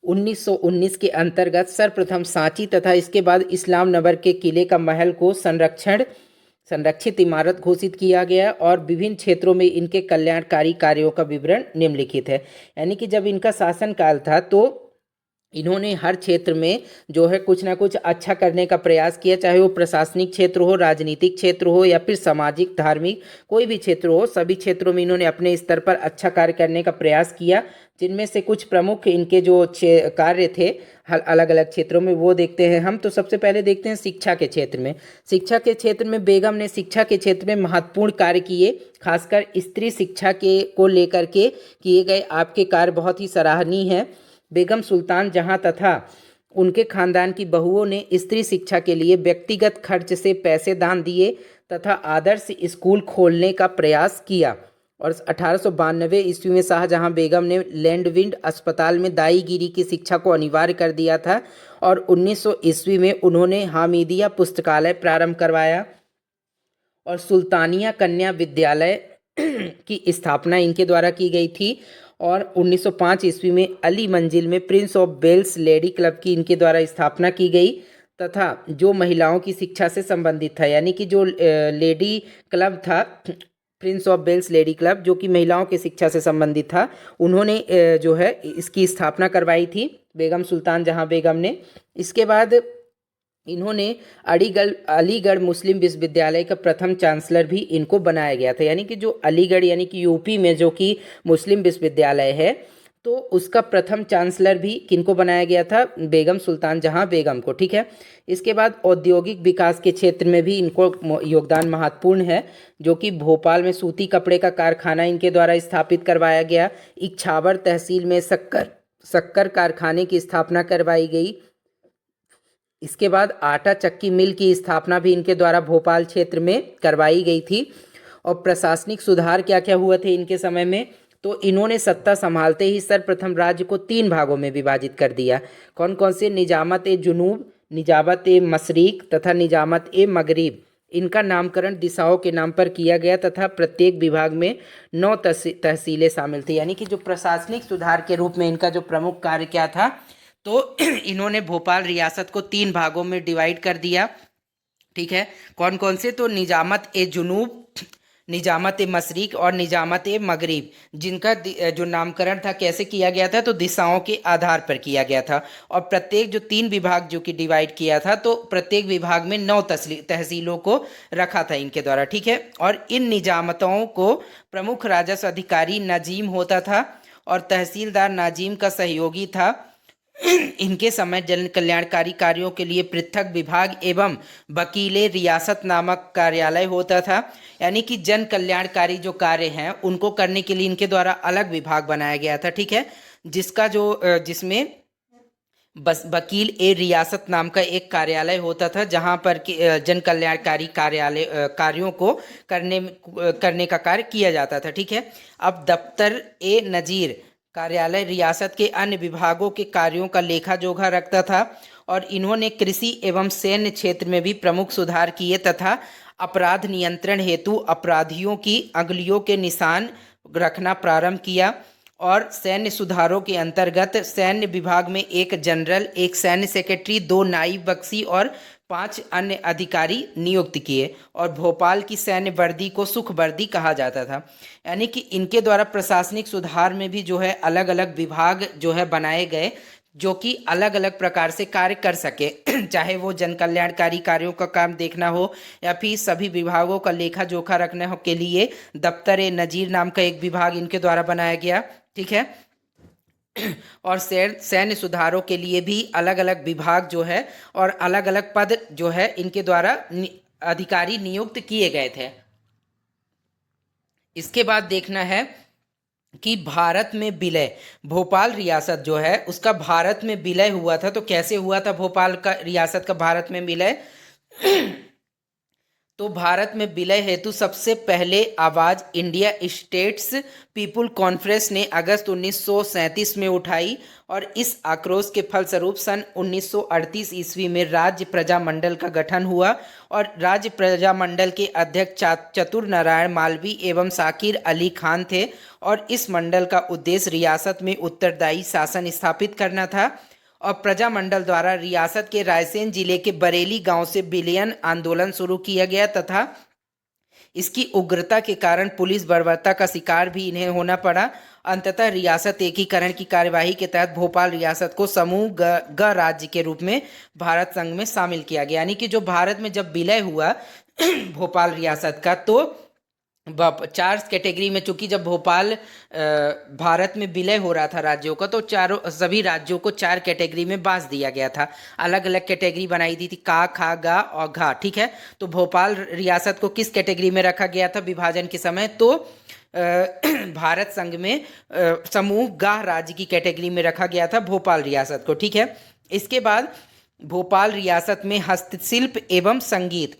S1: 1919 के अंतर्गत सर्वप्रथम सांची तथा इसके बाद इस्लाम नगर के किले का महल को संरक्षित इमारत घोषित किया गया और विभिन्न क्षेत्रों में इनके कल्याणकारी कार्यों का विवरण निम्नलिखित है। यानी कि जब इनका शासनकाल था तो इन्होंने हर क्षेत्र में जो है कुछ ना कुछ अच्छा करने का प्रयास किया, चाहे वो प्रशासनिक क्षेत्र हो, राजनीतिक क्षेत्र हो या फिर सामाजिक, धार्मिक, कोई भी क्षेत्र हो, सभी क्षेत्रों में इन्होंने अपने स्तर पर अच्छा कार्य करने का प्रयास किया। जिनमें से कुछ प्रमुख इनके जो कार्य थे अलग अलग क्षेत्रों में वो देखते हैं हम। तो सबसे पहले देखते हैं शिक्षा के क्षेत्र में। शिक्षा के क्षेत्र में बेगम ने शिक्षा के क्षेत्र में महत्वपूर्ण कार्य किए, खासकर स्त्री शिक्षा के को लेकर के किए गए आपके कार्य बहुत ही सराहनीय है। बेगम सुल्तान जहां तथा उनके खानदान की बहुओं ने स्त्री शिक्षा के लिए व्यक्तिगत खर्च से पैसे दान दिए तथा आदर्श स्कूल खोलने का प्रयास किया। और 1892 ईस्वी में शाहजहां बेगम ने लैंडविंड अस्पताल में दाईगिरी की शिक्षा को अनिवार्य कर दिया था और 1900 ईस्वी में उन्होंने हामिदिया पुस्तकालय प्रारंभ करवाया और सुल्तानिया कन्या विद्यालय की स्थापना इनके द्वारा की गई थी। और 1905 ईस्वी में अली मंजिल में prince of Wales lady club की इनके द्वारा स्थापना की गई तथा जो महिलाओं की शिक्षा से संबंधित था, यानी कि जो लेडी क्लब था, prince of Wales lady club, जो कि महिलाओं की शिक्षा से संबंधित था, उन्होंने जो है इसकी स्थापना करवाई थी बेगम सुल्तान जहां बेगम ने। इसके बाद इन्होंने अलीगढ़ मुस्लिम विश्वविद्यालय का प्रथम चांसलर भी इनको बनाया गया था। यानी कि जो अलीगढ़, यानी कि यूपी में जो कि मुस्लिम विश्वविद्यालय है, तो उसका प्रथम चांसलर भी किनको बनाया गया था, बेगम सुल्तान जहां बेगम को। ठीक है। इसके बाद औद्योगिक विकास के क्षेत्र में भी इनको योगदान महत्वपूर्ण है, जो कि भोपाल में सूती कपड़े का कारखाना इनके द्वारा स्थापित करवाया गया। इछावर तहसील में शक्कर कारखाने की स्थापना करवाई गई। इसके बाद आटा चक्की मिल की स्थापना भी इनके द्वारा भोपाल क्षेत्र में करवाई गई थी। और प्रशासनिक सुधार क्या क्या हुए थे इनके समय में, तो इन्होंने सत्ता संभालते ही सर्वप्रथम राज्य को 3 भागों में विभाजित कर दिया। कौन कौन से, निजामत ए जुनूब, निजामत ए मशरिक तथा निजामत ए मगरिब। इनका नामकरण दिशाओं के नाम पर किया गया तथा प्रत्येक विभाग में 9 तहसीलें शामिल थी। यानी कि जो प्रशासनिक सुधार के रूप में इनका जो प्रमुख कार्य क्या था, तो इन्होंने भोपाल रियासत को 3 भागों में डिवाइड कर दिया। ठीक है। कौन कौन से, तो निजामत ए जुनूब, निजामत मशरिक और निजामत मगरिब, जिनका जो नामकरण था कैसे किया गया था, तो दिशाओं के आधार पर किया गया था। और प्रत्येक जो 3 विभाग जो कि डिवाइड किया था, तो प्रत्येक विभाग में 9 तहसीलों को रखा था इनके द्वारा, ठीक है। और इन निजामतों को प्रमुख राजस्व अधिकारी नाजिम होता था और तहसीलदार नाजिम का सहयोगी था। इनके समय जन कल्याणकारी कार्यों के लिए पृथक विभाग एवं वकीले रियासत नामक कार्यालय होता था। यानी कि जन कल्याणकारी जो कार्य हैं उनको करने के लिए इनके द्वारा अलग विभाग बनाया गया था, ठीक है। जिसमें बस वकील ए रियासत नाम का एक कार्यालय होता था, जहां पर जन कल्याणकारी कार्यों को करने का कार्य किया जाता था, ठीक है। अब दफ्तर ए नज़ीर कार्यालय रियासत के अन्य विभागों के कार्यों का लेखा जोखा रखता था और इन्होंने कृषि एवं सैन्य क्षेत्र में भी प्रमुख सुधार किए तथा अपराध नियंत्रण हेतु अपराधियों की अंगुलियों के निशान रखना प्रारंभ किया। और सैन्य सुधारों के अंतर्गत सैन्य विभाग में एक जनरल, एक सैन्य सेक्रेटरी, 2 नायब बख्शी और 5 अन्य अधिकारी नियुक्त किए। और भोपाल की सैन्य वर्दी को सुख वर्दी कहा जाता था। यानी कि इनके द्वारा प्रशासनिक सुधार में भी जो है अलग अलग विभाग जो है बनाए गए, जो कि अलग अलग प्रकार से कार्य कर सके चाहे वो जन कल्याणकारी कार्यों का काम देखना हो या फिर सभी विभागों का लेखा जोखा रखने हो के लिए दफ्तर ए नज़ीर नाम का एक विभाग इनके द्वारा बनाया गया, ठीक है। और सैन्य सुधारों के लिए भी अलग अलग विभाग जो है और अलग अलग पद जो है इनके द्वारा अधिकारी नियुक्त किए गए थे। इसके बाद देखना है कि भारत में विलय, भोपाल रियासत जो है उसका भारत में विलय हुआ था। तो कैसे हुआ था भोपाल का रियासत का भारत में विलय? तो भारत में विलय हेतु सबसे पहले आवाज इंडिया स्टेट्स पीपुल कॉन्फ्रेंस ने अगस्त 1937 में उठाई और इस आक्रोश के फलस्वरूप सन 1938 ईस्वी में राज्य प्रजामंडल का गठन हुआ और राज्य प्रजामंडल के अध्यक्ष चतुर नारायण मालवीय एवं शाकिर अली खान थे। और इस मंडल का उद्देश्य रियासत में उत्तरदायी शासन स्थापित करना था। और प्रजामंडल द्वारा रियासत के रायसेन जिले के बरेली गांव से विलयन आंदोलन शुरू किया गया तथा इसकी उग्रता के कारण पुलिस बर्बरता का शिकार भी इन्हें होना पड़ा। अंततः रियासत एकीकरण की कार्यवाही के तहत भोपाल रियासत को समूह ग राज्य के रूप में भारत संघ में शामिल किया गया। यानी कि जो भारत में जब विलय हुआ भोपाल रियासत का, तो 4 कैटेगरी में, चूंकि जब भोपाल भारत में विलय हो रहा था राज्यों का, तो सभी राज्यों को 4 कैटेगरी में बांट दिया गया था। अलग अलग कैटेगरी बनाई दी थी, का, खा, गा और घा, ठीक है। तो भोपाल रियासत को किस कैटेगरी में रखा गया था विभाजन के समय? तो भारत संघ में समूह गा राज्य की कैटेगरी में रखा गया था भोपाल रियासत को, ठीक है। इसके बाद भोपाल रियासत में हस्तशिल्प एवं संगीत,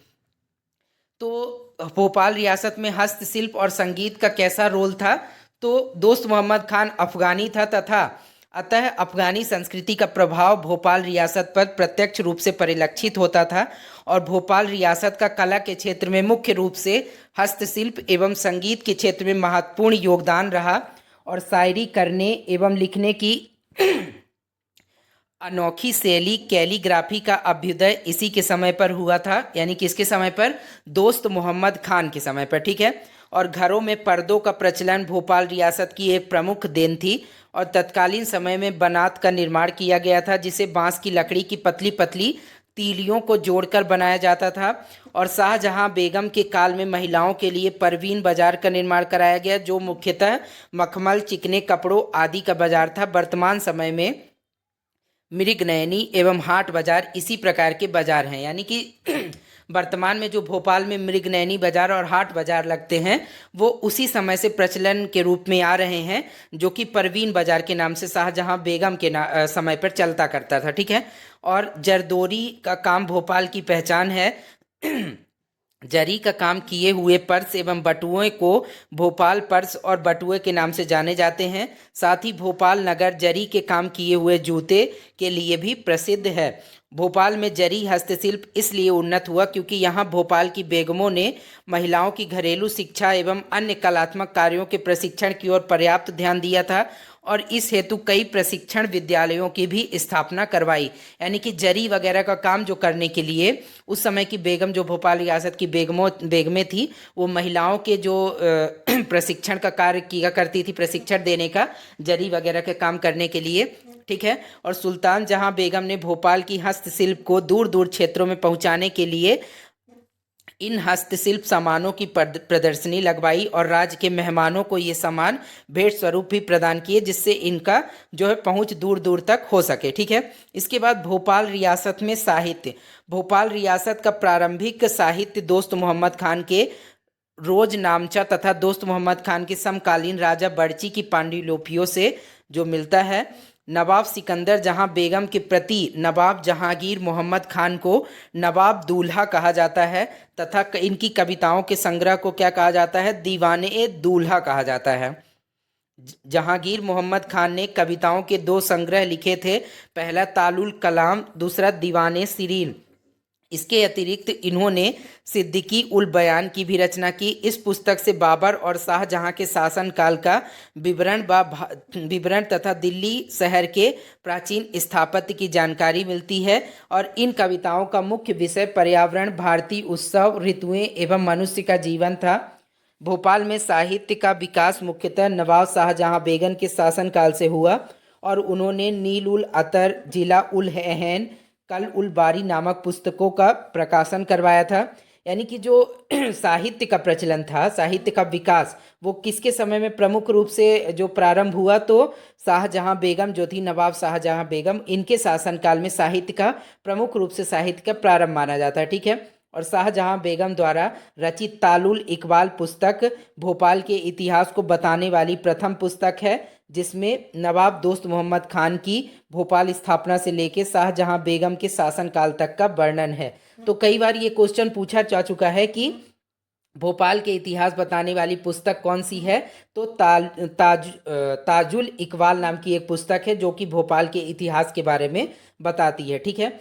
S1: तो भोपाल रियासत में हस्तशिल्प और संगीत का कैसा रोल था? तो दोस्त मोहम्मद खान अफगानी था तथा अतः अफगानी संस्कृति का प्रभाव भोपाल रियासत पर प्रत्यक्ष रूप से परिलक्षित होता था। और भोपाल रियासत का कला के क्षेत्र में मुख्य रूप से हस्तशिल्प एवं संगीत के क्षेत्र में महत्वपूर्ण योगदान रहा। और शायरी करने एवं लिखने की अनोखी शैली कैलीग्राफी का अभ्युदय इसी के समय पर हुआ था। यानी किसके समय पर? दोस्त मोहम्मद खान के समय पर, ठीक है। और घरों में पर्दों का प्रचलन भोपाल रियासत की एक प्रमुख देन थी। और तत्कालीन समय में बनात का निर्माण किया गया था, जिसे बांस की लकड़ी की पतली पतली तीलियों को जोड़कर बनाया जाता था। और शाहजहां बेगम के काल में महिलाओं के लिए परवीन बाजार का निर्माण कराया गया, जो मुख्यतः मखमल, चिकने कपड़ों आदि का बाजार था। वर्तमान समय में मृगनयनी एवं हाट बाजार इसी प्रकार के बाजार हैं। यानी कि वर्तमान में जो भोपाल में मृगनयनी बाजार और हाट बाजार लगते हैं, वो उसी समय से प्रचलन के रूप में आ रहे हैं, जो कि परवीन बाजार के नाम से शाहजहां बेगम के समय पर चलता करता था, ठीक है। और जरदोरी का काम भोपाल की पहचान है। जरी का काम किए हुए पर्स एवं बटुए को भोपाल पर्स और बटुए के नाम से जाने जाते हैं। साथ ही भोपाल नगर जरी के काम किए हुए जूते के लिए भी प्रसिद्ध है। भोपाल में जरी हस्तशिल्प इसलिए उन्नत हुआ क्योंकि यहाँ भोपाल की बेगमों ने महिलाओं की घरेलू शिक्षा एवं अन्य कलात्मक कार्यों के प्रशिक्षण की ओर पर्याप्त ध्यान दिया था। और इस हेतु कई प्रशिक्षण विद्यालयों की भी स्थापना करवाई। यानी कि जरी वगैरह का काम जो करने के लिए उस समय की बेगम, जो भोपाल रियासत की बेगमें थी, वो महिलाओं के जो प्रशिक्षण का कार्य किया करती थी, प्रशिक्षण देने का, जरी वगैरह के काम करने के लिए। ठीक है। और सुल्तान जहां बेगम ने भोपाल की हस्तशिल्प को दूर दूर क्षेत्रों में पहुंचाने के लिए इन हस्तशिल्प सामानों की प्रदर्शनी लगवाई और राज्य के मेहमानों को ये सामान भेंट स्वरूप भी प्रदान किए, जिससे इनका जो है पहुंच दूर दूर तक हो सके। ठीक है। इसके बाद भोपाल रियासत में साहित्य। भोपाल रियासत का प्रारंभिक साहित्य दोस्त मोहम्मद खान के रोज नामचा तथा दोस्त मोहम्मद खान के समकालीन राजा बड़ची की पांडुलिपियों से जो मिलता है। नवाब सिकंदर जहां बेगम के प्रति नवाब जहांगीर मोहम्मद खान को नवाब दूल्हा कहा जाता है, तथा इनकी कविताओं के संग्रह को क्या कहा जाता है? दीवाने दूल्हा कहा जाता है। जहांगीर मोहम्मद खान ने कविताओं के 2 संग्रह लिखे थे, पहला तालुल कलाम, दूसरा दीवाने शिरीन। इसके अतिरिक्त इन्होंने सिद्दीकी उल बयान की भी रचना की। इस पुस्तक से बाबर और शाहजहां के शासनकाल का विवरण तथा दिल्ली शहर के प्राचीन स्थापत्य की जानकारी मिलती है। और इन कविताओं का मुख्य विषय पर्यावरण, भारतीय उत्सव, ऋतुएं एवं मनुष्य का जीवन था। भोपाल में साहित्य का विकास मुख्यतः नवाब शाहजहां बेगम के शासनकाल से हुआ और उन्होंने नील उल अतर, जिला उल हैन, कल उल बारी नामक पुस्तकों का प्रकाशन करवाया था। यानी कि जो साहित्य का प्रचलन था, साहित्य का विकास, वो किसके समय में प्रमुख रूप से जो प्रारंभ हुआ? तो शाहजहां बेगम जो थी, नवाब शाहजहां बेगम, इनके शासनकाल में साहित्य का प्रमुख रूप से साहित्य का प्रारंभ माना जाता है। ठीक है। और शाहजहां बेगम द्वारा रचित तालुल इकबाल पुस्तक भोपाल के इतिहास को बताने वाली प्रथम पुस्तक है, जिसमें नवाब दोस्त मोहम्मद खान की भोपाल स्थापना से लेकर शाहजहां बेगम के शासनकाल तक का वर्णन है। तो कई बार ये क्वेश्चन पूछा जा चुका है कि भोपाल के इतिहास बताने वाली पुस्तक कौन सी है? तो ताजुल इकबाल नाम की एक पुस्तक है, जो कि भोपाल के इतिहास के बारे में बताती है। ठीक है।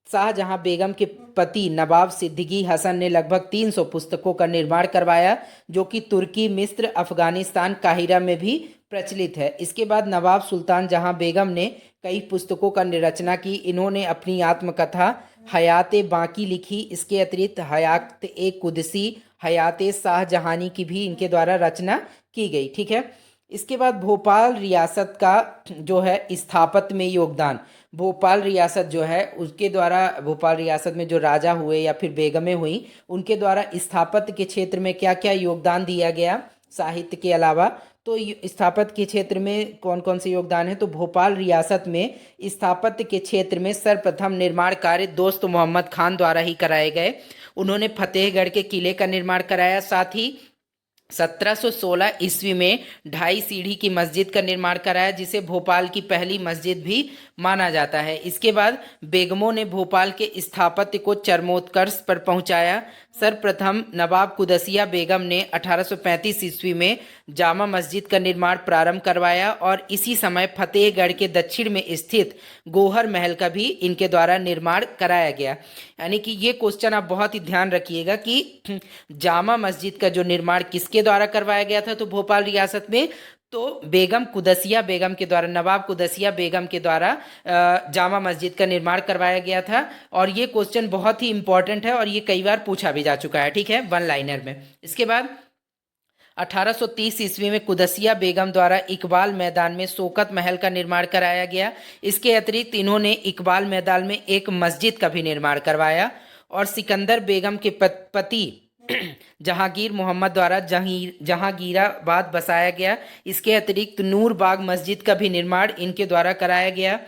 S1: शाहजहां बेगम के पति नवाब सिद्दीकी हसन ने लगभग 300 पुस्तकों का निर्माण करवाया, जो कि तुर्की, मिस्र, अफगानिस्तान, काहिरा में भी प्रचलित है। इसके बाद नवाब सुल्तान जहां बेगम ने कई पुस्तकों का रचना की। इन्होंने अपनी आत्मकथा हयात बाकी लिखी। इसके अतिरिक्त हयात ए कुदसी, हयात शाहजहानी की भी इनके द्वारा रचना की गई। ठीक है। इसके बाद भोपाल रियासत का जो है स्थापत्य में योगदान। भोपाल रियासत जो है उसके द्वारा, भोपाल रियासत में जो राजा हुए या फिर बेगमें हुई, उनके द्वारा स्थापत्य के क्षेत्र में क्या क्या योगदान दिया गया साहित्य के अलावा? तो स्थापत्य के क्षेत्र में कौन कौन से योगदान है? तो भोपाल रियासत में स्थापत्य के क्षेत्र में सर्वप्रथम निर्माण कार्य दोस्त मोहम्मद खान द्वारा ही कराए गए। उन्होंने फतेहगढ़ के किले का निर्माण कराया। साथ ही 1716 ईस्वी में 2.5 सीढ़ी की मस्जिद का निर्माण कराया, जिसे भोपाल की पहली मस्जिद भी माना जाता है। इसके बाद बेगमों ने भोपाल के स्थापत्य को चरमोत्कर्ष पर पहुंचाया। सर्वप्रथम नवाब कुदसिया बेगम ने 1835 ईस्वी में जामा मस्जिद का निर्माण प्रारंभ करवाया और इसी समय फतेहगढ़ के दक्षिण में स्थित गोहर महल का भी इनके द्वारा निर्माण कराया गया। यानी कि ये क्वेश्चन आप बहुत ही ध्यान रखिएगा कि जामा मस्जिद का जो निर्माण किसके द्वारा करवाया गया था? तो भोपाल रियासत में तो बेगम कुदसिया बेगम के द्वारा, नवाब कुदसिया बेगम के द्वारा जामा मस्जिद का निर्माण करवाया गया था। और ये क्वेश्चन बहुत ही इंपॉर्टेंट है और ये कई बार पूछा भी जा चुका है। ठीक है, वन लाइनर में। इसके बाद 1830 ईस्वी में कुदसिया बेगम द्वारा इकबाल मैदान में शौकत महल का निर्माण कराया गया। इसके अतिरिक्त इन्होंने इकबाल मैदान में एक मस्जिद का भी निर्माण करवाया। और सिकंदर बेगम के पति जहांगीर मोहम्मद द्वारा जहांगीराबाद बसाया गया। इसके अतिरिक्त नूर बाग मस्जिद का भी निर्माण इनके द्वारा कराया गया।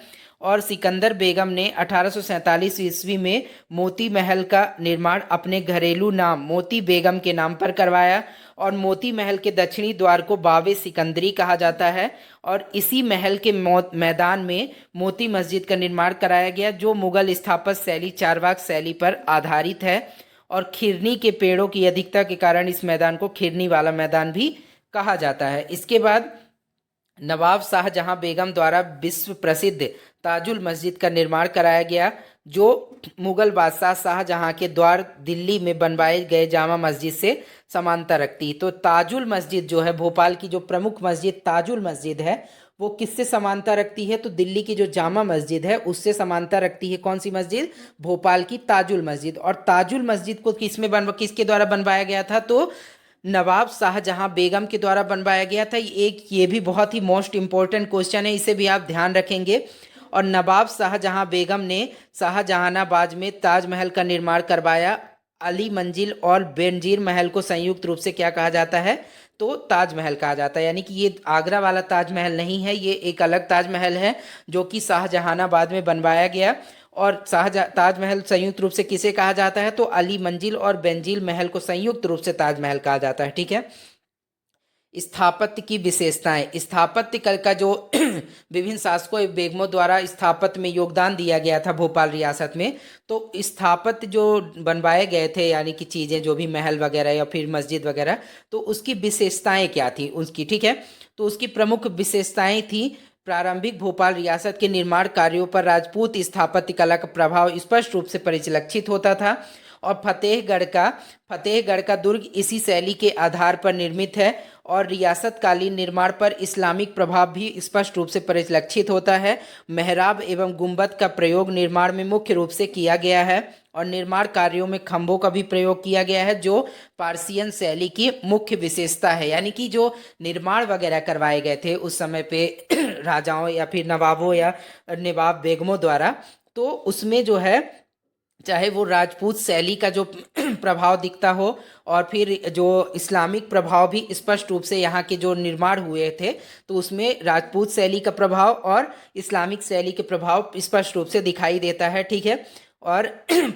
S1: और सिकंदर बेगम ने 1847 ईस्वी में मोती महल का निर्माण अपने घरेलू नाम मोती बेगम के नाम पर करवाया। और मोती महल के दक्षिणी द्वार को बावे सिकंदरी कहा जाता है। और इसी महल के मैदान में मोती मस्जिद का निर्माण कराया गया, जो मुगल स्थापत्य शैली चारबाग शैली पर आधारित है। और खिरनी के पेड़ों की अधिकता के कारण इस मैदान को खिरनी वाला मैदान भी कहा जाता है। इसके बाद नवाब शाहजहां बेगम द्वारा विश्व प्रसिद्ध ताजुल मस्जिद का निर्माण कराया गया, जो मुगल बादशाह शाहजहां के द्वार दिल्ली में बनवाए गए जामा मस्जिद से समानता रखती। तो ताजुल मस्जिद जो है, भोपाल की जो प्रमुख मस्जिद ताजुल मस्जिद है, वो किससे समानता रखती है? तो दिल्ली की जो जामा मस्जिद है उससे समानता रखती है। कौन सी मस्जिद? भोपाल की ताजुल मस्जिद। और ताजुल मस्जिद को किसके द्वारा बनवाया गया था? तो नवाब शाहजहां बेगम के द्वारा बनवाया गया था। ये भी बहुत ही मोस्ट इम्पोर्टेंट क्वेश्चन है, इसे भी आप ध्यान रखेंगे। और नवाब शाहजहां बेगम ने शाहजहानाबाद में ताजमहल का निर्माण करवाया। अली मंजिल और बेनजीर महल को संयुक्त रूप से क्या कहा जाता है? तो ताजमहल कहा जाता है। यानी कि ये आगरा वाला ताजमहल नहीं है, ये एक अलग ताजमहल है जो कि शाहजहानाबाद में बनवाया गया। और ताजमहल संयुक्त रूप से किसे कहा जाता है? तो अली मंजिल और बेंजील महल को संयुक्त रूप से ताजमहल कहा जाता है। ठीक है। स्थापत्य की विशेषताएं। स्थापत्य कला का जो विभिन्न शासकों एवं बेगमों द्वारा स्थापत्य में योगदान दिया गया था भोपाल रियासत में, तो स्थापत्य जो बनवाए गए थे यानी कि चीज़ें जो भी महल वगैरह या फिर मस्जिद वगैरह, तो उसकी विशेषताएं क्या थी उसकी? ठीक है। तो उसकी प्रमुख विशेषताएं थी, प्रारंभिक भोपाल रियासत के निर्माण कार्यों पर राजपूत स्थापत्य कला का प्रभाव स्पष्ट रूप से परिलक्षित होता था। और फतेहगढ़ का दुर्ग इसी शैली के आधार पर निर्मित है। और रियासत कालीन निर्माण पर इस्लामिक प्रभाव भी स्पष्ट रूप से परिलक्षित होता है। मेहराब एवं गुंबद का प्रयोग निर्माण में मुख्य रूप से किया गया है। और निर्माण कार्यों में खंभों का भी प्रयोग किया गया है, जो पार्सियन शैली की मुख्य विशेषता है। यानी कि जो निर्माण वगैरह करवाए गए थे उस समय पे राजाओं या फिर नवाबों या नवाब बेगमों द्वारा, तो उसमें जो है चाहे वो राजपूत शैली का जो प्रभाव दिखता हो और फिर जो इस्लामिक प्रभाव भी स्पष्ट रूप से यहाँ के जो निर्माण हुए थे, तो उसमें राजपूत शैली का प्रभाव और इस्लामिक शैली के प्रभाव स्पष्ट रूप से दिखाई देता है। ठीक है। और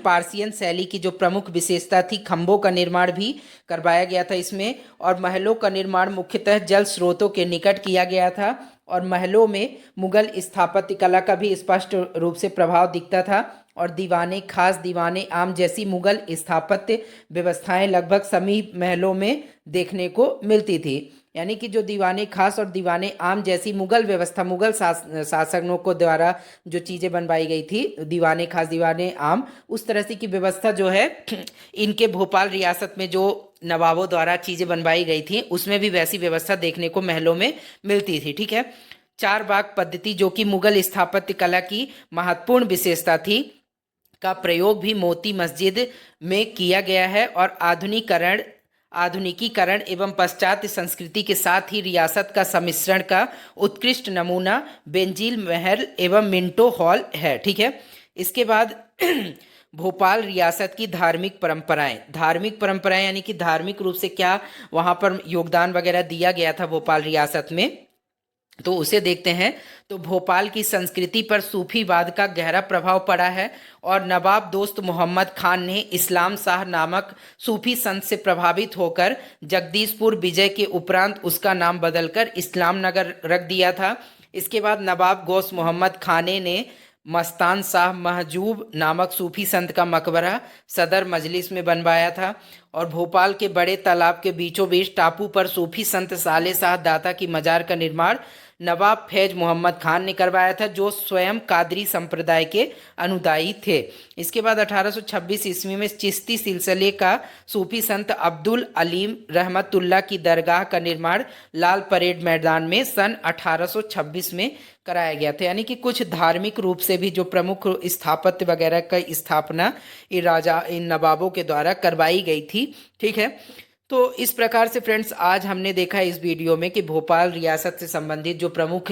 S1: पार्सियन शैली की जो प्रमुख विशेषता थी, खंभों का निर्माण भी करवाया गया था इसमें। और महलों का निर्माण मुख्यतः जल स्रोतों के निकट किया गया था। और महलों में मुगल स्थापत्य कला का भी स्पष्ट रूप से प्रभाव दिखता था। और दीवाने खास, दीवाने आम जैसी मुगल स्थापत्य व्यवस्थाएं लगभग सभी महलों में देखने को मिलती थी। यानी कि जो दीवाने खास और दीवाने आम जैसी मुगल व्यवस्था, मुगल शासकों को द्वारा जो चीज़ें बनवाई गई थी, दीवाने खास दीवाने आम, उस तरह से की व्यवस्था जो है इनके भोपाल रियासत में जो नवाबों द्वारा चीज़ें बनवाई गई थी उसमें भी वैसी व्यवस्था देखने को महलों में मिलती थी। ठीक है। चार बाग पद्धति जो कि मुगल स्थापत्य कला की महत्वपूर्ण विशेषता थी का प्रयोग भी मोती मस्जिद में किया गया है। और आधुनिकीकरण एवं पाश्चात्य संस्कृति के साथ ही रियासत का सम्मिश्रण का उत्कृष्ट नमूना बेंजील महल एवं मिंटो हॉल है। ठीक है। इसके बाद भोपाल रियासत की धार्मिक परंपराएं यानी कि धार्मिक रूप से क्या वहाँ पर योगदान वगैरह दिया गया था भोपाल रियासत में, तो उसे देखते हैं। तो भोपाल की संस्कृति पर सूफीवाद का गहरा प्रभाव पड़ा है। और नवाब दोस्त मोहम्मद खान ने इस्लाम शाह नामक सूफी संत से प्रभावित होकर जगदीशपुर विजय के उपरांत उसका नाम बदलकर इस्लाम नगर रख दिया था। इसके बाद नवाब गौस मोहम्मद खाने ने मस्तान शाह महजूब नामक सूफी संत का मकबरा सदर मजलिस में बनवाया था। और भोपाल के बड़े तालाब के बीचों बीच टापू पर सूफी संत साले शाह दाता की मजार का निर्माण नवाब फैज मोहम्मद खान ने करवाया था, जो स्वयं कादरी संप्रदाय के अनुयायी थे। इसके बाद 1826 ईस्वी में चिश्ती सिलसिले का सूफी संत अब्दुल अलीम रहमतुल्लाह की दरगाह का निर्माण लाल परेड मैदान में सन 1826 में कराया गया था। यानी कि कुछ धार्मिक रूप से भी जो प्रमुख स्थापत्य वगैरह का स्थापना इन नवाबों के द्वारा करवाई गई थी। ठीक है। तो इस प्रकार से फ्रेंड्स आज हमने देखा इस वीडियो में कि भोपाल रियासत से संबंधित जो प्रमुख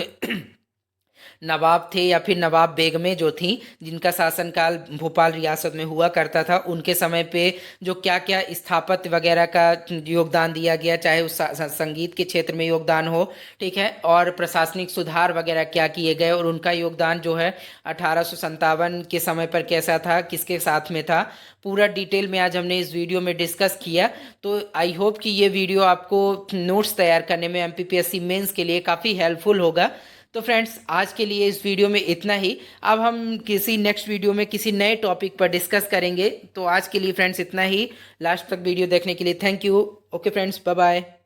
S1: नवाब थे या फिर नवाब बेगमें जो थी जिनका शासनकाल भोपाल रियासत में हुआ करता था, उनके समय पे जो क्या क्या स्थापत्य वगैरह का योगदान दिया गया, चाहे उस संगीत के क्षेत्र में योगदान हो, ठीक है, और प्रशासनिक सुधार वगैरह क्या किए गए और उनका योगदान जो है 1857 के समय पर कैसा था, किसके साथ में था, पूरा डिटेल में आज हमने इस वीडियो में डिस्कस किया। तो आई होप कि ये वीडियो आपको नोट्स तैयार करने में एमपीपीएससी मेंस के लिए काफ़ी हेल्पफुल होगा। तो फ्रेंड्स आज के लिए इस वीडियो में इतना ही। अब हम किसी नेक्स्ट वीडियो में किसी नए टॉपिक पर डिस्कस करेंगे। तो आज के लिए फ्रेंड्स इतना ही। लास्ट तक वीडियो देखने के लिए thank you. Okay friends, bye bye.